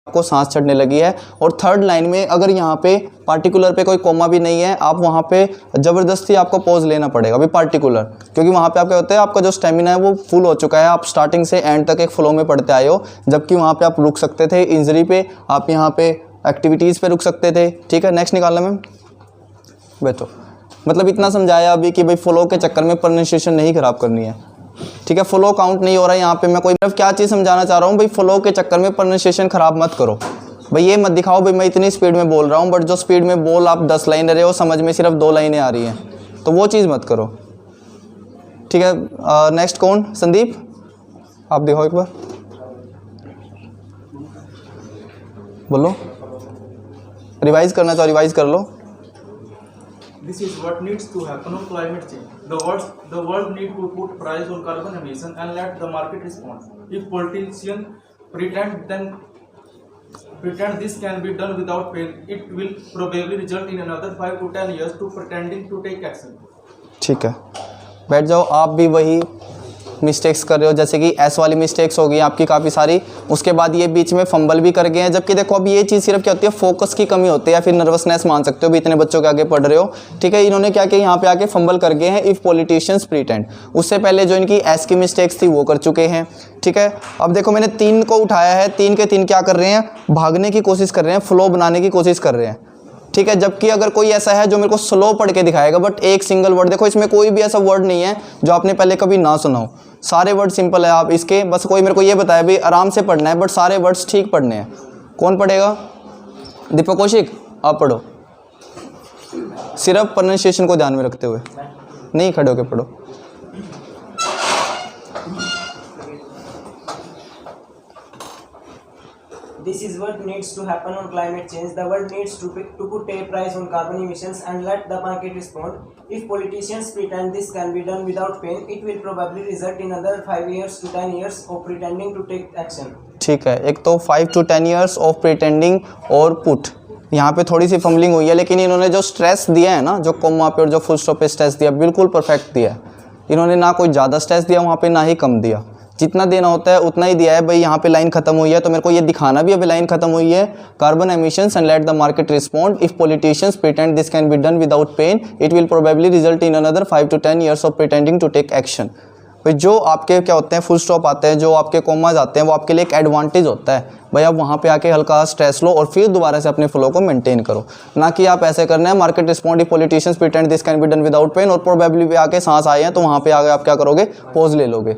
आपको सांस चढ़ने लगी है, और थर्ड लाइन में अगर यहाँ पे पार्टिकुलर पे कोई कॉमा भी नहीं है, आप वहाँ पे ज़बरदस्ती आपको पॉज लेना पड़ेगा अभी पार्टिकुलर, क्योंकि वहाँ पे आप क्या होता है, आपका जो स्टेमिना है वो फुल हो चुका है, आप स्टार्टिंग से एंड तक एक फ्लो में पढ़ते आए हो, जबकि वहाँ पे आप रुक सकते थे इंजरी पे, आप यहाँ पे एक्टिविटीज़ पे रुक सकते थे। ठीक है, नेक्स्ट निकालना मैम, बैठो। मतलब इतना समझाया अभी कि भाई फ्लो के चक्कर में प्रोनाउंसिएशन नहीं ख़राब करनी है। ठीक है, फ्लो काउंट नहीं हो रहा है यहाँ पे, मैं कोई क्या चीज़ समझाना चाह रहा हूँ भाई, फ्लो के चक्कर में प्रोनाउंसिएशन ख़राब मत करो भाई। ये मत दिखाओ भाई मैं इतनी स्पीड में बोल रहा हूँ, बट जो स्पीड में बोल आप 10 लाइन रहे हो, समझ में सिर्फ 2 लाइनें आ रही हैं, तो वो चीज़ मत करो। ठीक है, नेक्स्ट कौन, संदीप आप दिखाओ एक बार, बोलो। रिवाइज करना चाहो रिवाइज कर लो। This is what needs to happen on climate change. The world need to put price on carbon emission and let the market respond. If politicians pretend this can be done without pain, it will probably result in another 5 to 10 years to pretending to take action. ठीक है, बैठ जाओ। आप भी वही मिस्टेक्स कर रहे हो, जैसे कि एस वाली मिस्टेक्स हो गई आपकी काफ़ी सारी, उसके बाद ये बीच में फंबल भी कर गए हैं। जबकि देखो अब ये चीज़ सिर्फ क्या होती है, फोकस की कमी होती है या फिर नर्वसनेस मान सकते हो भी, इतने बच्चों के आगे पढ़ रहे हो। ठीक है, इन्होंने क्या किया, यहाँ पे आके फंबल कर गए हैं, इफ़ पॉलिटिशियंस प्रीटेंड। उससे पहले जो इनकी एस की मिस्टेक्स थी वो कर चुके हैं। ठीक है, अब देखो मैंने 3 को उठाया है, 3 के 3 क्या कर रहे हैं, भागने की कोशिश कर रहे हैं, फ्लो बनाने की कोशिश कर रहे हैं। ठीक है, जबकि अगर कोई ऐसा है जो मेरे को स्लो पढ़ के दिखाएगा, बट एक सिंगल वर्ड देखो, इसमें कोई भी ऐसा वर्ड नहीं है जो आपने पहले कभी ना सुना हो, सारे वर्ड सिंपल है। आप इसके बस कोई मेरे को ये बताया भी आराम से पढ़ना है, बट सारे वर्ड्स ठीक पढ़ने हैं। कौन पढ़ेगा, दीपक कौशिक आप पढ़ो, सिर्फ प्रोनाउंसिएशन को ध्यान में रखते हुए, नहीं खड़े होके पढ़ो। This is what needs to happen on climate change. The world needs to put a price on carbon emissions and let the market respond. If politicians pretend this can be done without pain, it will probably result in another 5 years to 10 years of pretending to take action. ठीक है, एक तो 5 to 10 years ऑफ प्रिटेंडिंग और पुट, यहाँ पे थोड़ी सी फंबलिंग हुई है, लेकिन इन्होंने जो स्ट्रेस दिया है ना, जो कॉमा पे और जो फुल स्टॉप पे स्ट्रेस दिया, बिल्कुल परफेक्ट दिया है। इन्होंने ना कोई ज़्यादा स्ट्रेस दिया वहाँ पे, ना ही कम दिया, जितना देना होता है उतना ही दिया है। भाई यहाँ पे लाइन खत्म हुई है तो मेरे को ये दिखाना भी अभी लाइन खत्म हुई है, carbon emissions and let the market respond. If politicians pretend this can be done without pain, it will probably result in another 5 to 10 years of pretending to take action. भाई जो आपके क्या होते हैं, फुल स्टॉप आते हैं, जो आपके कॉमाज आते हैं, वो आपके लिए एक एडवांटेज होता है। भाई आप वहाँ पे आके हल्का स्ट्रेस लो और फिर दोबारा से अपने फ्लो को मेंटेन करो, ना कि आप ऐसे करना है market respond if politicians pretend this can be done without pain, और प्रोबेबली भी आके सांस आए हैं तो वहाँ पे आगे आप क्या करोगे, पॉज ले लोगे।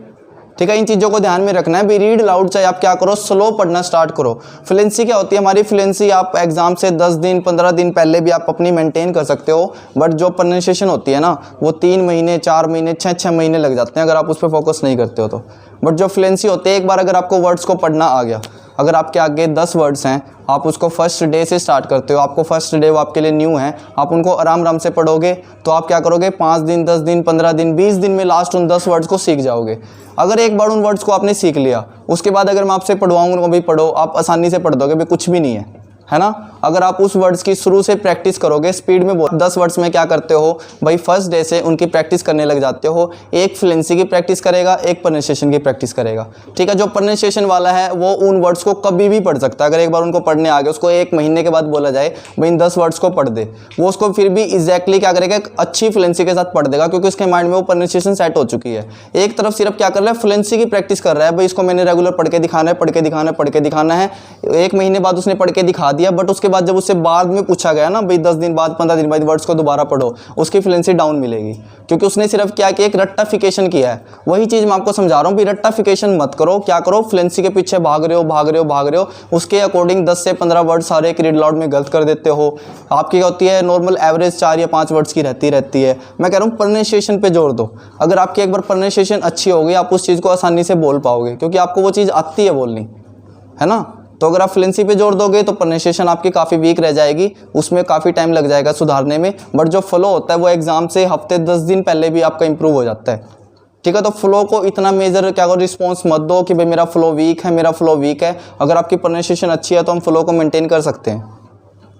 ठीक है, इन चीज़ों को ध्यान में रखना है। भी रीड लाउड चाहे आप क्या करो, स्लो पढ़ना स्टार्ट करो। फ्लुएंसी क्या होती है हमारी, फ्लुएंसी आप एग्जाम से 10 दिन 15 दिन पहले भी आप अपनी मेंटेन कर सकते हो, बट जो प्रोनाउंसिएशन होती है ना वो 3 महीने 4 महीने 6 महीने लग जाते हैं अगर आप उस पर फोकस नहीं करते हो तो। बट जो फ्लुएंसी होती है, एक बार अगर आपको वर्ड्स को पढ़ना आ गया, अगर आपके आगे 10 वर्ड्स हैं, आप उसको फर्स्ट डे से स्टार्ट करते हो, आपको फर्स्ट डे वो आपके लिए न्यू है, आप उनको आराम आराम से पढ़ोगे तो आप क्या करोगे, 5 दिन 10 दिन 15 दिन 20 दिन में लास्ट उन 10 वर्ड्स को सीख जाओगे। अगर एक बार उन वर्ड्स को आपने सीख लिया, उसके बाद अगर मैं आपसे पढ़वाऊंगा उनको भी पढ़ो, आप आसानी से पढ़ दोगे, भी कुछ भी नहीं है ना। अगर आप उस वर्ड्स की शुरू से प्रैक्टिस करोगे, स्पीड में 10 वर्ड्स में क्या करते हो भाई, फर्स्ट डे से उनकी प्रैक्टिस करने लग जाते हो। एक फ्लुएंसी की प्रैक्टिस करेगा, एक प्रोनाउंसिएशन की प्रैक्टिस करेगा। ठीक है, जो प्रोनाउंसिएशन वाला है वो उन वर्ड्स को कभी भी पढ़ सकता है। अगर एक बार उनको पढ़ने आ गया, उसको 1 महीने के बाद बोला जाए भाई इन 10 वर्ड्स को पढ़ दे, वो उसको फिर भी एग्जैक्टली क्या करेगा, एक अच्छी फ्लुएंसी के साथ पढ़ देगा, क्योंकि उसके माइंड में वो प्रोनाउंसिएशन सेट हो चुकी है। एक तरफ सिर्फ क्या कर रहा है, फ्लुएंसी की प्रैक्टिस कर रहा है, भाई इसको मैंने रेगुलर पढ़ के दिखाना है, पढ़ के दिखाना है, पढ़ के दिखाना है। 1 महीने बाद उसने पढ़ के दिखा दिया, बट उसके बाद जब उससे बाद में पूछा गया ना भाई 10 दिन बाद 15 दिन बाद वर्ड्स को दोबारा पढ़ो, उसकी फ्लुएंसी डाउन मिलेगी, क्योंकि उसने सिर्फ क्या किया, एक रट्टाफिकेशन किया है। वही चीज़ मैं आपको समझा रहा हूँ, भी रट्टाफिकेशन मत करो। क्या करो, फ्लुएंसी के पीछे भाग रहे हो, उसके अकॉर्डिंग 10 से 15 वर्ड्स हर एक रीड लाउड में गलत कर देते हो। आपकी क्या होती है, नॉर्मल एवरेज 4 या 5 वर्ड्स की रहती है। मैं कह रहा हूँ प्रोनाउंसिएशन पे जोर दो। अगर आपकी एक बार प्रोनाउंसिएशन अच्छी होगी, आप उस चीज़ को आसानी से बोल पाओगे, क्योंकि आपको वो चीज़ आती है बोलनी, है ना। तो अगर आप फ्लुएंसी पे जोर दोगे तो प्रोनाउंसिएशन आपकी काफ़ी वीक रह जाएगी, उसमें काफ़ी टाइम लग जाएगा सुधारने में। बट जो फ्लो होता है वो एग्जाम से हफ्ते 10 दिन पहले भी आपका इंप्रूव हो जाता है। ठीक है, तो फ्लो को इतना मेजर क्या करो, रिस्पॉन्स मत दो कि भाई मेरा फ्लो वीक है। अगर आपकी प्रोनाउंसिएशन अच्छी है तो हम फ्लो को मेंटेन कर सकते हैं।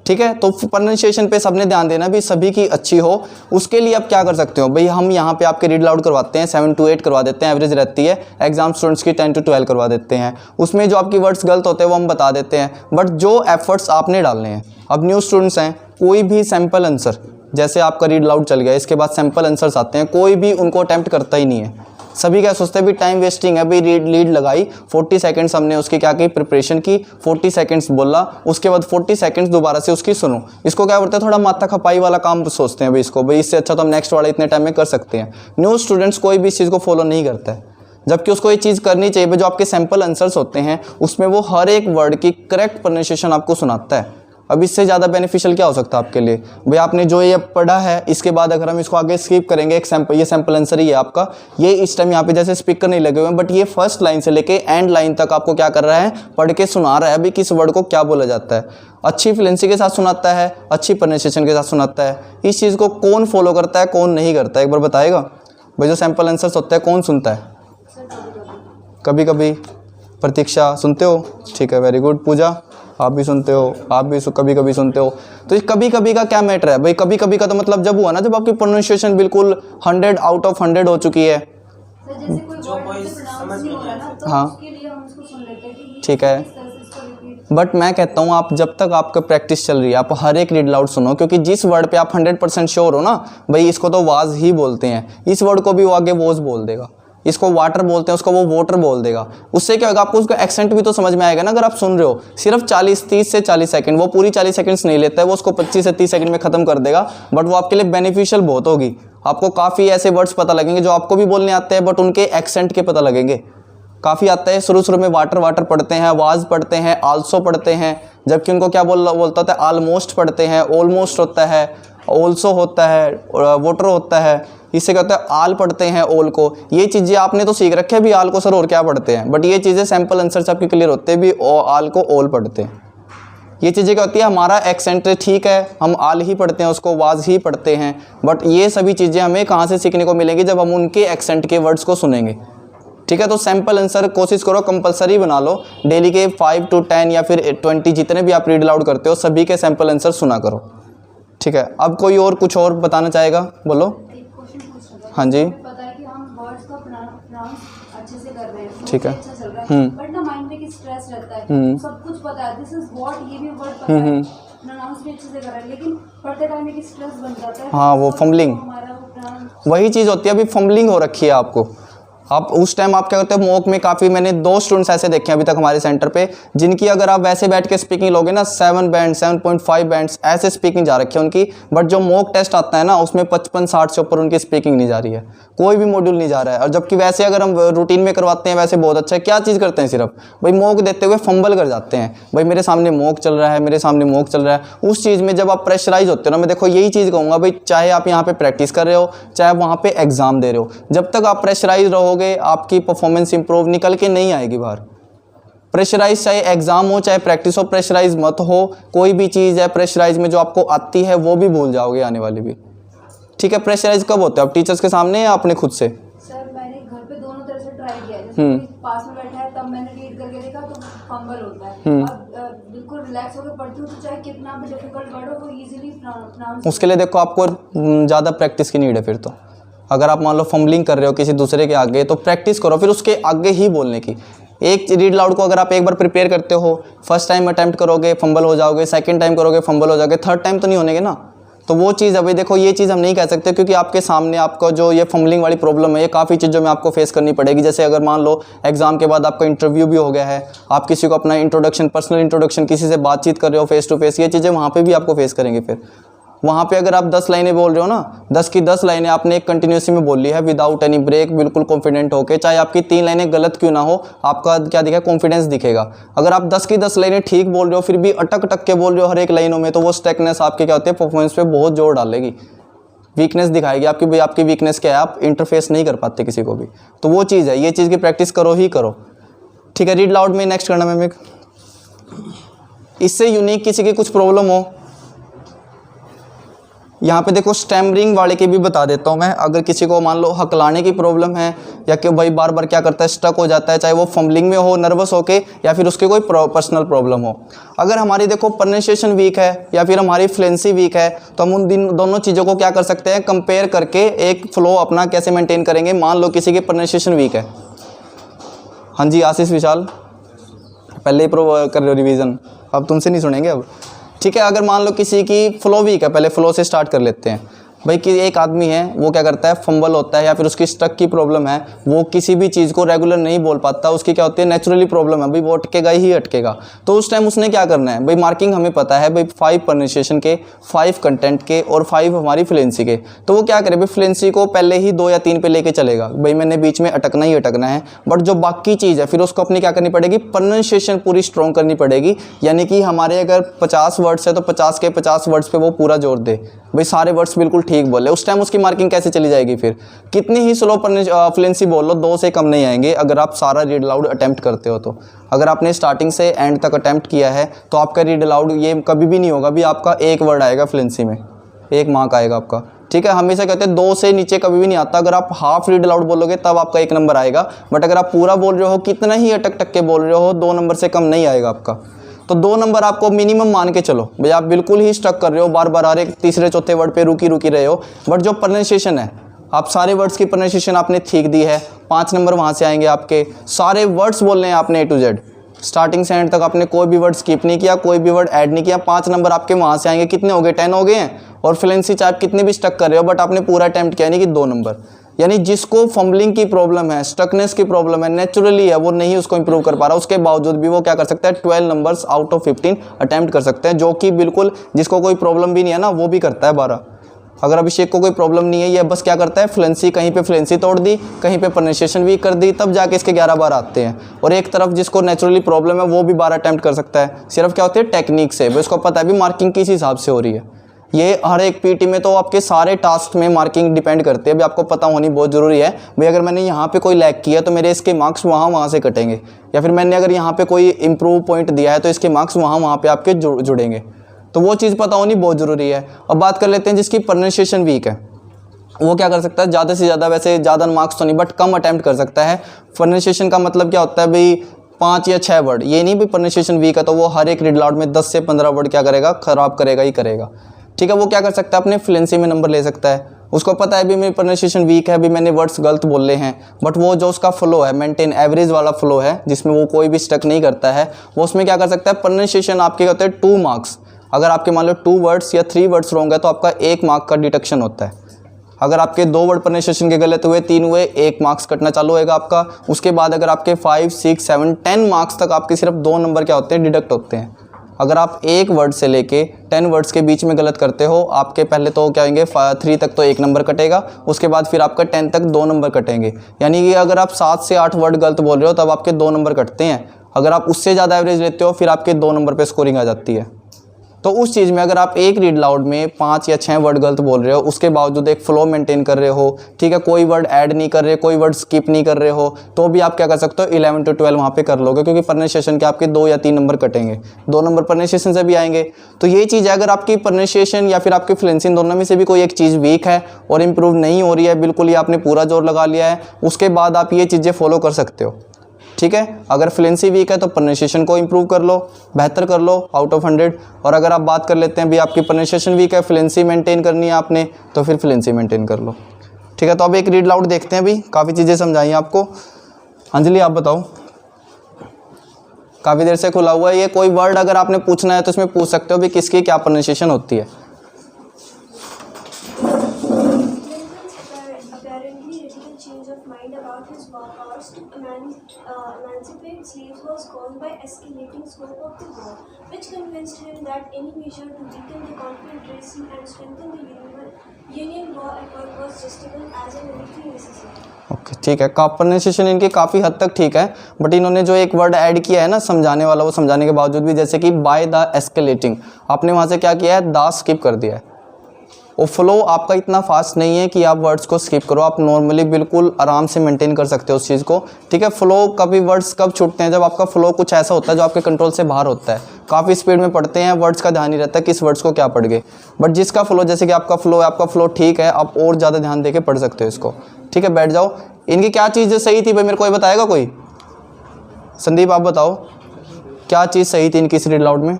ठीक है, तो प्रोनाउंसिएशन पे सबने ध्यान देना भी, सभी की अच्छी हो। उसके लिए आप क्या कर सकते हो भाई, हम यहाँ पे आपके रीड लाउड करवाते हैं, 7 to 8 करवा देते हैं, एवरेज रहती है। एग्जाम स्टूडेंट्स की 10 to 12 करवा देते हैं। उसमें जो आपकी वर्ड्स गलत होते हैं वो हम बता देते हैं, बट जो एफर्ट्स आपने डालने हैं। अब न्यू स्टूडेंट्स हैं, कोई भी सैम्पल आंसर, जैसे आपका रीड लाउड चल गया, इसके बाद सैम्पल आंसर्स आते हैं, कोई भी उनको अटैम्प्ट करता ही नहीं है। सभी क्या सोचते हैं भी टाइम वेस्टिंग है, भाई लीड लगाई 40 सेकंड्स हमने उसकी क्या की, प्रिपरेशन की, 40 सेकंड्स बोला, उसके बाद 40 सेकंड्स दोबारा से उसकी सुनो। इसको क्या बोलते हैं, थोड़ा माथा खपाई वाला काम सोचते हैं भाई इसको, भाई इससे अच्छा तो हम नेक्स्ट वाले इतने टाइम में कर सकते हैं। न्यू स्टूडेंट्स कोई भी इस चीज़ को फॉलो नहीं करता है, जबकि उसको ये चीज़ करनी चाहिए। जो आपके सैम्पल आंसर्स होते हैं उसमें वो हर एक वर्ड की करेक्ट प्रोनाउंसिएशन आपको सुनाता है। अब इससे ज़्यादा बेनिफिशियल क्या हो सकता है आपके लिए भाई, आपने जो ये पढ़ा है इसके बाद अगर हम इसको आगे स्किप करेंगे, एक सैम्पल, ये सैम्पल आंसर ही है आपका, ये इस टाइम यहाँ पे जैसे स्पीकर नहीं लगे हुए हैं, बट ये फर्स्ट लाइन से लेके एंड लाइन तक आपको क्या कर रहा है, पढ़ के सुना रहा है अभी किस वर्ड को क्या बोला जाता है। अच्छी फ्लुएंसी के साथ सुनाता है, अच्छी प्रोनाउंसिएशन के साथ सुनाता है। इस चीज़ को कौन फॉलो करता है, कौन नहीं करता है, एक बार बताएगा भाई। जो सैम्पल आंसर्स होते हैं कौन सुनता है, कभी कभी। प्रतीक्षा सुनते हो, ठीक है, वेरी गुड। पूजा आप भी सुनते हो, आप भी कभी कभी सुनते हो। तो इस कभी कभी का क्या मैटर है भाई, कभी कभी का तो मतलब जब हुआ ना, जब आपकी प्रोनाउंसिएशन बिल्कुल 100 आउट ऑफ 100 हो चुकी है। हाँ ठीक है, बट मैं कहता हूँ आप जब तक आपका प्रैक्टिस चल रही है, आप हर एक रीड लाउड सुनो, क्योंकि जिस वर्ड पे आप 100% श्योर हो ना भाई, इसको तो वाज ही बोलते हैं, इस वर्ड को भी वो आगे वोज बोल देगा। इसको वाटर बोलते हैं, उसको वो वाटर बोल देगा। उससे क्या होगा, आपको उसका एक्सेंट भी तो समझ में आएगा ना। अगर आप सुन रहे हो सिर्फ 30 से 40 सेकंड, वो पूरी 40 सेकंड्स नहीं लेता है, वो उसको 25 से 30 सेकंड में ख़त्म कर देगा, बट वो आपके लिए बेनिफिशियल बहुत होगी। आपको काफ़ी ऐसे वर्ड्स पता लगेंगे जो आपको भी बोलने आते हैं, बट उनके एक्सेंट के पता लगेंगे। काफ़ी आता है, शुरू में वाटर पढ़ते हैं, वाज पढ़ते हैं, आल्सो पढ़ते हैं, जबकि उनको क्या बोलता होता है, ऑलमोस्ट पढ़ते हैं, ऑलमोस्ट होता है, ऑल्सो होता है, वाटर होता है। इससे क्या होता है, आल पढ़ते हैं ओल को। ये चीज़ें आपने तो सीख रखे हैं भी, आल को सर और क्या पढ़ते हैं, बट ये चीज़ें सैम्पल आंसर से आपके क्लियर होते हैं भी, आल को ओल पढ़ते हैं। ये चीज़ें क्या होती है, हमारा एक्सेंट ठीक है, हम आल ही पढ़ते हैं, उसको वाज ही पढ़ते हैं, बट ये सभी चीज़ें हमें कहाँ से सीखने को मिलेंगी, जब हम उनके एक्सेंट के वर्ड्स को सुनेंगे। ठीक है, तो सैम्पल आंसर कोशिश करो कंपलसरी बना लो, डेली के 5 to 10 या फिर 20 जितने भी आप रीड अलाउड करते हो, सभी के सैम्पल आंसर सुना करो। ठीक है, अब कोई और कुछ और बताना चाहेगा, बोलो। हाँ जी, पता है कि हम वर्ड्स का प्रोनाउंस अच्छे से कर रहे हैं, ठीक है, अच्छा चल रहा है, बट ना माइंड में स्ट्रेस रहता है, सब कुछ पता है, दिस इज व्हाट, ये भी वर्ड पता है, प्रोनाउंस भी अच्छे से कर रहे हैं, लेकिन पढ़ते टाइम एक स्ट्रेस बन जाता है। हाँ, वो फंबलिंग, हमारा वो वही चीज़ होती है। अभी फंबलिंग हो रखी है आपको, आप उस टाइम आप क्या करते हो मॉक में, काफ़ी मैंने 2 स्टूडेंट्स ऐसे देखे हैं अभी तक हमारे सेंटर पे, जिनकी अगर आप वैसे बैठ के स्पीकिंग लोगे ना 7 बैंड 7.5 बैंड्स ऐसे स्पीकिंग जा रखी है उनकी, बट जो मॉक टेस्ट आता है ना उसमें 55-60 से ऊपर उनकी स्पीकिंग नहीं जा रही है, कोई भी मॉड्यूल नहीं जा रहा है। और जबकि वैसे अगर हम रूटीन में करवाते हैं वैसे बहुत अच्छा है। क्या चीज़ करते हैं, सिर्फ भाई मॉक देते हुए फंबल कर जाते हैं, भाई मेरे सामने मॉक चल रहा है, मेरे सामने मॉक चल रहा है। उस चीज़ में जब आप प्रेशराइज होते हो ना, मैं देखो यही चीज़ कहूँगा भाई, चाहे आप यहाँ पे प्रैक्टिस कर रहे हो चाहे आप वहाँ पे एग्जाम दे रहे हो, जब तक आप प्रेशराइज रहोगे आपकी परफॉर्मेंस इंप्रूव निकल के नहीं आएगी बाहर। प्रेशराइज चाहे एग्जाम हो चाहे प्रैक्टिस हो, प्रेशराइज मत हो। कोई भी चीज़ है प्रेशराइज में जो आपको आती है वो भी भूल जाओगे आने वाली भी। ठीक है, प्रेशराइज कब होता है, आप टीचर्स के सामने या अपने खुद से? सर मैंने घर पे दोनों तरह से ट्राई किया है। जैसे कोई पास में बैठा है तब मैंने रीड करके देखा तो फंबल होता है, और बिल्कुल रिलैक्स होकर पढ़ती हूँ तो चाहे कितना भी डिफिकल्ट वर्ड हो वो इजीली प्रोनाउंस। उसके लिए देखो आपको ज़्यादा प्रैक्टिस की नीड है। फिर तो अगर आप मान लो फंबलिंग कर रहे हो किसी दूसरे के आगे तो प्रैक्टिस करो फिर उसके आगे ही बोलने की। एक रीड लाउड को अगर आप एक बार प्रिपेयर करते हो, फर्स्ट टाइम अटैम्प्ट करोगे फंबल हो जाओगे, सेकंड टाइम करोगे फंबल हो जाओगे, थर्ड टाइम तो नहीं होने ना। तो वो चीज़ अभी देखो ये चीज़ हम नहीं कह सकते क्योंकि आपके सामने आपका जो ये फंबलिंग वाली प्रॉब्लम है ये काफ़ी चीज़ों में आपको फेस करनी पड़ेगी। जैसे अगर मान लो एग्जाम के बाद आपका इंटरव्यू भी हो गया है, आप किसी को अपना इंट्रोडक्शन पर्सनल इंट्रोडक्शन किसी से बातचीत कर रहे हो फेस टू फेस, ये चीज़ें वहाँ पे भी आपको फेस करेंगे। फिर वहाँ पे अगर आप 10 लाइनें बोल रहे हो ना, 10 की 10 लाइनें आपने एक कंटिन्यूसी में बोल ली है विदाउट एनी ब्रेक, बिल्कुल कॉन्फिडेंट होके, चाहे आपकी 3 लाइनें गलत क्यों ना हो, आपका क्या दिखेगा, कॉन्फिडेंस दिखेगा। अगर आप 10 की 10 लाइनें ठीक बोल रहे हो फिर भी अटक अटक के बोल रहे हो हर एक लाइनों में, तो वो स्टैकनेस आपके क्या होते हैं परफॉर्मेंस पे बहुत जोर डालेगी, वीकनेस दिखाएगी आपकी। भाई आपकी वीकनेस क्या है, आप इंटरफेस नहीं कर पाते किसी को भी। तो वो चीज़ है, ये चीज़ की प्रैक्टिस करो ही करो। ठीक है, रीड लाउड में नेक्स्ट करना मैम। इससे यूनिक किसी की कुछ प्रॉब्लम हो, यहाँ पे देखो स्टैमरिंग वाले के भी बता देता हूँ मैं। अगर किसी को मान लो हकलाने की प्रॉब्लम है या कि भाई बार बार क्या करता है स्टक हो जाता है, चाहे वो फंबलिंग में हो नर्वस होके या फिर उसके कोई पर्सनल प्रॉब्लम हो, अगर हमारी देखो प्रोनाउंसिएशन वीक है या फिर हमारी फ्लुएंसी वीक है तो हम उन दोनों चीज़ों को क्या कर सकते हैं, कंपेयर करके एक फ्लो अपना कैसे मेंटेन करेंगे। मान लो किसी की प्रोनाउंसिएशन वीक है, हाँ जी आशीष विशाल पहले ही कर रहे हो रिवीजन, अब तुमसे नहीं सुनेंगे अब। ठीक है, अगर मान लो किसी की फ्लो वीक है, पहले फ्लो से स्टार्ट कर लेते हैं। भाई कि एक आदमी है वो क्या करता है, फंबल होता है या फिर उसकी स्टक की प्रॉब्लम है, वो किसी भी चीज़ को रेगुलर नहीं बोल पाता, उसकी क्या होती है नेचुरली प्रॉब्लम है, भाई वो अटकेगा ही अटकेगा। तो उस टाइम उसने क्या करना है, भाई मार्किंग हमें पता है भाई 5 प्रोनाउंसिएशन के, 5 कंटेंट के और 5 हमारी फ्लुएंसी के। तो वो क्या करे भाई फ्लुएंसी को पहले ही 2 या 3 पे लेके चलेगा, भाई मैंने बीच में अटकना ही अटकना है। बट जो बाकी चीज़ है फिर उसको अपनी क्या करनी पड़ेगी, प्रोनाउंसिएशन पूरी स्ट्रॉन्ग करनी पड़ेगी। यानी कि हमारे अगर 50 वर्ड्स है तो 50 के 50 वर्ड्स पे वो पूरा जोर दे, भाई सारे वर्ड्स बिल्कुल ठीक बोले। उस टाइम उसकी मार्किंग कैसे चली जाएगी, फिर कितनी ही स्लो फ्लुएंसी बोल लो 2 से कम नहीं आएंगे अगर आप सारा रीड लाउड अटेम्प्ट करते हो। तो अगर आपने स्टार्टिंग से एंड तक अटेम्प्ट किया है तो आपका रीड लाउड ये कभी भी नहीं होगा भी आपका 1 वर्ड आएगा फ्लुएंसी में, 1 मार्क आएगा आपका। ठीक है, हमेशा कहते हैं 2 से नीचे कभी भी नहीं आता। अगर आप हाफ रीड लाउड बोलोगे तब आपका 1 नंबर आएगा, बट अगर आप पूरा बोल रहे हो कितना ही अटक टक के बोल रहे हो 2 नंबर से कम नहीं आएगा आपका। तो 2 नंबर आपको मिनिमम मान के चलो, भाई आप बिल्कुल ही स्टक कर रहे हो, बार बार हर एक तीसरे चौथे वर्ड पे रुकी रहे हो। बट जो प्रोनाउंसिएशन है, आप सारे वर्ड्स की प्रोनाउंसिएशन आपने ठीक दी है, 5 नंबर वहाँ से आएंगे आपके। सारे वर्ड्स बोलने हैं आपने A to Z, स्टार्टिंग से एंड तक आपने कोई भी वर्ड स्किप नहीं किया, कोई भी वर्ड ऐड नहीं किया, 5 नंबर आपके वहाँ से आएंगे। कितने हो गए, 10 हो गए हैं। और फ्लुएंसी चाहे आप कितने भी स्टक कर रहे हो बट आपने पूरा अटेम्प्ट किया नहीं कि 2 नंबर। यानी जिसको फंबलिंग की प्रॉब्लम है, स्टकनेस की प्रॉब्लम है, नेचुरली है, वो नहीं उसको इंप्रूव कर पा रहा, उसके बावजूद भी वो क्या कर सकता है 12 नंबर्स आउट ऑफ 15 अटेम्प्ट कर सकते हैं, जो कि बिल्कुल जिसको कोई प्रॉब्लम भी नहीं है ना वो भी करता है 12। अगर अभिषेक को कोई प्रॉब्लम नहीं है, ये बस क्या करता है फ्लुएंसी, कहीं पे फ्लुएंसी तोड़ दी, कहीं पे प्रोनाउंसिएशन वीक कर दी, तब जाके इसके 11-12 आते हैं। और एक तरफ जिसको नेचुरली प्रॉब्लम है वो भी 12 अटेम्प्ट कर सकता है, सिर्फ क्या होती है टेक्निक से। उसको पता है भी मार्किंग किस हिसाब से हो रही है। ये हर एक पीटी में तो आपके सारे टास्क में मार्किंग डिपेंड करती है, अभी आपको पता होनी बहुत ज़रूरी है। भाई अगर मैंने यहाँ पे कोई लैग किया तो मेरे इसके मार्क्स वहाँ से कटेंगे, या फिर मैंने अगर यहाँ पे कोई इंप्रूव पॉइंट दिया है तो इसके मार्क्स वहाँ पे आपके जुड़ेंगे। तो वो चीज़ पता होनी बहुत ज़रूरी है। अब बात कर लेते हैं जिसकी प्रोनाउंसिएशन वीक है, वो क्या कर सकता है, ज़्यादा से ज़्यादा, वैसे ज़्यादा मार्क्स तो नहीं बट कम अटैम्प्ट कर सकता है। प्रोनाउंसिएशन का मतलब क्या होता है भाई 5 या 6 वर्ड, ये नहीं भाई प्रोनाउंसिएशन वीक है तो वो हर एक रीड लाउड में 10 से 15 वर्ड क्या करेगा, ख़राब करेगा ही करेगा। ठीक है, वो क्या कर सकता है अपने फ्लुएंसी में नंबर ले सकता है। उसको पता है भी मेरी प्रोनाउंसिएशन वीक है, भी मैंने वर्ड्स गलत बोले हैं, बट वो जो उसका फ्लो है मेंटेन एवरेज वाला फ्लो है जिसमें वो कोई भी स्टक नहीं करता है, वो उसमें क्या कर सकता है प्रोनाउंसिएशन आपके होते हैं 2 मार्क्स। अगर आपके मान लो 2 वर्ड्स या 3 वर्ड्स रॉन्ग है तो आपका 1 मार्क का डिडक्शन होता है। अगर आपके 2 वर्ड प्रोनाउंसिएशन के गलत हुए, 3 हुए, 1 मार्क्स कटना चालू होएगा आपका। उसके बाद अगर आपके 5, 6, 7, 10 मार्क्स तक आपके सिर्फ 2 नंबर क्या होते हैं, डिडक्ट होते हैं। अगर आप 1 वर्ड से लेके 10 वर्ड्स के बीच में गलत करते हो, आपके पहले तो क्या होंगे 3 तक तो 1 नंबर कटेगा, उसके बाद फिर आपका 10 तक 2 नंबर कटेंगे। यानी कि अगर आप 7 से 8 वर्ड गलत बोल रहे हो तब आपके 2 नंबर कटते हैं। अगर आप उससे ज़्यादा एवरेज लेते हो फिर आपके 2 नंबर पे स्कोरिंग आ जाती है। तो उस चीज़ में अगर आप एक रीड लाउड में 5 या 6 वर्ड गलत बोल रहे हो, उसके बावजूद एक फ्लो मेंटेन कर रहे हो, ठीक है, कोई वर्ड ऐड नहीं कर रहे, कोई वर्ड स्किप नहीं कर रहे हो, तो भी आप क्या कर सकते हो 11 to 12 वहाँ पे कर लोगे, क्योंकि प्रोनाउंसिएशन के आपके 2 या 3 नंबर कटेंगे, 2 नंबर प्रोनाउंसिएशन से भी आएंगे। तो ये चीज़ है, अगर आपकी प्रोनाउंसिएशन या फिर आपकी फ्लुएंसी दोनों में से भी कोई एक चीज़ वीक है और इम्प्रूव नहीं हो रही है, बिल्कुल ही आपने पूरा जोर लगा लिया है, उसके बाद आप ये चीज़ें फॉलो कर सकते हो, ठीक है। अगर फ्लुएंसी वीक है तो प्रोनाउंसिएशन को इंप्रूव कर लो, बेहतर कर लो आउट ऑफ 100। और अगर आप बात कर लेते हैं भी आपकी प्रोनाउंसिएशन वीक है, फ्लुएंसी मेंटेन करनी है आपने, तो फिर फ्लुएंसी मेंटेन कर लो, ठीक है। तो अब एक रीड लाउड देखते हैं, अभी काफ़ी चीज़ें समझाई आपको। अंजलि आप बताओ, काफ़ी देर से खुला हुआ है ये, कोई वर्ड अगर आपने पूछना है तो इसमें पूछ सकते हो भी किसकी क्या प्रोनाउंसिएशन होती है। Change of mind about his powers to emancipate slaves was caused by escalating scope of the war, which convinced him that any measure to weaken the Confederacy and strengthen the Union war effort was justifiable as a military necessity. Okay, ठीक है। प्रोनाउंसिएशन इनकी काफ़ी हद तक ठीक है, बट इन्होंने जो एक वर्ड ऐड किया है ना समझाने वाला, वो समझाने के बावजूद भी, जैसे कि बाय द एस्केलेटिंग, आपने वहाँ से क्या किया है, द स्किप कर दिया है। वो फ्लो आपका इतना फास्ट नहीं है कि आप वर्ड्स को स्किप करो, आप नॉर्मली बिल्कुल आराम से मेंटेन कर सकते हो उस चीज़ को, ठीक है। फ्लो कभी वर्ड्स कब छूटते हैं, जब आपका फ्लो कुछ ऐसा होता है जो आपके कंट्रोल से बाहर होता है, काफ़ी स्पीड में पढ़ते हैं, वर्ड्स का ध्यान नहीं रहता किस वर्ड्स को क्या पढ़ गए। बट जिसका फ्लो, जैसे कि आपका फ्लो है, आपका फ्लो ठीक है, आप और ज़्यादा ध्यान दे के पढ़ सकते हो इसको, ठीक है। बैठ जाओ। इनकी क्या चीज़ सही थी भाई, मेरे को ये बताएगा कोई? संदीप आप बताओ, क्या चीज़ सही थी इनकी इस रीड लाउड में?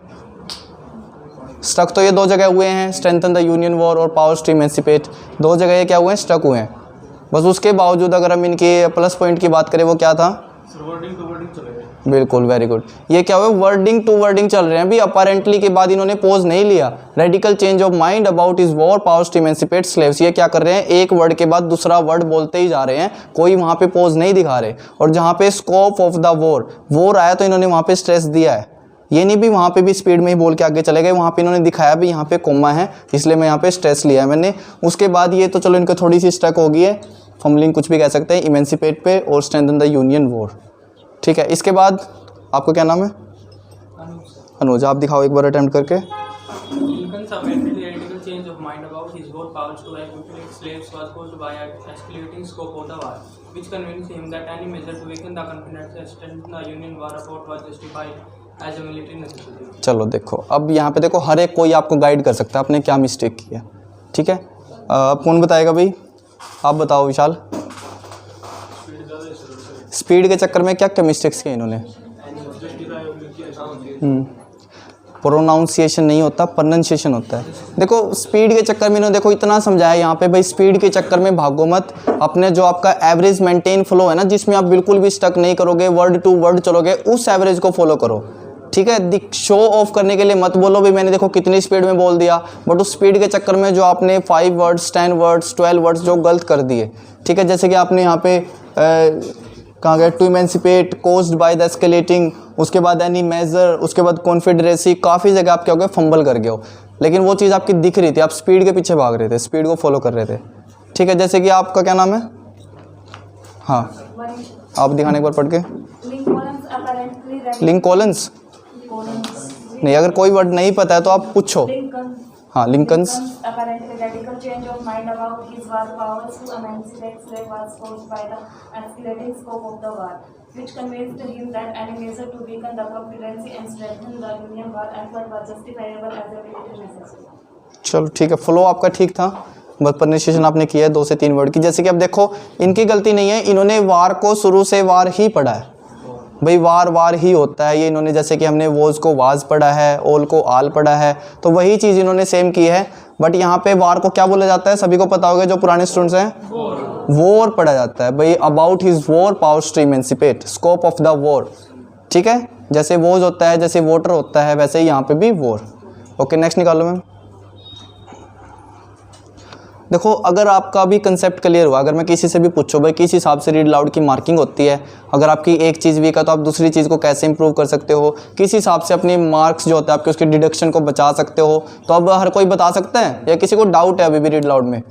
स्टक तो ये 2 जगह हुए हैं, स्ट्रेंथन द यूनियन वॉर और पावर्स टू इमेंसिपेट, 2 जगह ये क्या हुए हैं, स्टक हुए हैं। बस उसके बावजूद अगर हम इनके प्लस पॉइंट की बात करें, वो क्या था? वर्डिंग टू वर्डिंग चले गए। बिल्कुल, वेरी गुड। ये क्या हुआ, वर्डिंग टू वर्डिंग चल रहे हैं अभी, अपारेंटली के बाद इन्होंने पोज नहीं लिया। Radical change of mind about his war powers to emancipate slaves, ये क्या कर रहे हैं, एक वर्ड के बाद दूसरा वर्ड बोलते ही जा रहे हैं, कोई वहाँ पे पोज नहीं दिखा रहे। और जहाँ पे स्कोप ऑफ द वॉर आया तो इन्होंने वहाँ पे स्ट्रेस दिया है, ये नहीं भी वहाँ पे भी स्पीड में ही बोल के आगे चले गए, वहाँ पे इन्होंने दिखाया भी यहाँ पे कोमा है, इसलिए मैं यहाँ पे स्ट्रेस लिया है मैंने। उसके बाद ये तो चलो इनको थोड़ी सी स्टक हो गई है, फम्बलिंग कुछ भी कह सकते हैं, इमेंसिपेट पे और स्ट्रेंथन द यूनियन वॉर, ठीक है। इसके बाद आपको क्या नाम है? अनुज, आप दिखाओ एक बार अटेम्प्ट करके। Lincoln's apparently radical change of mind about his war powers to manipulate slaves was caused by an escalating scope of the war, which convinced him that any measure to weaken the Confederacy and strengthen the Union war effort was justified as a military necessity. चलो देखो, अब यहाँ पे देखो हर एक कोई आपको गाइड कर सकता है आपने क्या मिस्टेक किया, ठीक है। अब कौन बताएगा भाई? आप बताओ विशाल। स्पीड के चक्कर में क्या क्या मिस्टेक्स किए इन्होंने? प्रोनाउंसिएशन नहीं होता, प्रोनाउंसिएशन होता है। देखो स्पीड के चक्कर में इन्होंने देखो इतना समझाया यहाँ पे भाई, स्पीड के चक्कर में भागो मत, अपने जो आपका एवरेज मेंटेन फ्लो है ना, जिसमें आप बिल्कुल भी स्टक नहीं करोगे, वर्ड टू वर्ड चलोगे, उस एवरेज को फॉलो करो, ठीक है। शो ऑफ करने के लिए मत बोलो भी मैंने देखो कितनी स्पीड में बोल दिया, बट उस स्पीड के चक्कर में जो आपने 5 वर्ड्स 10 वर्ड्स 12 वर्ड्स जो गलत कर दिए, ठीक है। जैसे कि आपने यहाँ पे कहाँ गया, to emancipate, caused by the escalating, उसके बाद एनी मेजर, उसके बाद कॉन्फेडरेसी, काफ़ी जगह आप क्या हो गए, फंबल कर गए हो। लेकिन वो चीज़ आपकी दिख रही थी, आप स्पीड के पीछे भाग रहे थे, स्पीड को फॉलो कर रहे थे, ठीक है। जैसे कि आपका क्या नाम है? हाँ, आप दिखाने एक बार पढ़ के। लिंकॉलन्स नहीं, अगर कोई वर्ड नहीं पता है तो आप पूछो। हाँ, Lincoln's. Apparently radical change of mind about his war powers to emancipate slaves was caused by the escalating scope of the war, which convinced him that any measure to weaken the Confederacy and strengthen the Union war effort was justifiable as a military necessity. चलो ठीक है, फ्लो आपका ठीक था, बस प्रोनाउंसिएशन आपने किया है 2 से 3 वर्ड की। जैसे कि अब देखो इनकी गलती नहीं है, इन्होंने वार को शुरू से वार ही पढ़ा है भाई, वार ही होता है ये। इन्होंने जैसे कि हमने वोज को वाज पढ़ा है, ओल को आल पढ़ा है, तो वही चीज़ इन्होंने सेम की है। बट यहाँ पे वार को क्या बोला जाता है, सभी को पता होगा जो पुराने स्टूडेंट्स हैं, वॉर पढ़ा जाता है भाई। About his war powers to emancipate, scope of the war, ठीक है। जैसे वोज होता है, जैसे वोटर होता है, वैसे ही यहाँ पे भी वॉर। ओके, नेक्स्ट निकालो मैम। देखो, अगर आपका भी कंसेप्ट क्लियर हुआ, अगर मैं किसी से भी पूछूँ भाई किस हिसाब से रीड लाउड की मार्किंग होती है, अगर आपकी एक चीज़ वीक है तो आप दूसरी चीज़ को कैसे इंप्रूव कर सकते हो, किस हिसाब से अपने मार्क्स जो होते हैं आपके उसके डिडक्शन को बचा सकते हो, तो अब हर कोई बता सकता है या किसी को डाउट है अभी भी रीड लाउड में?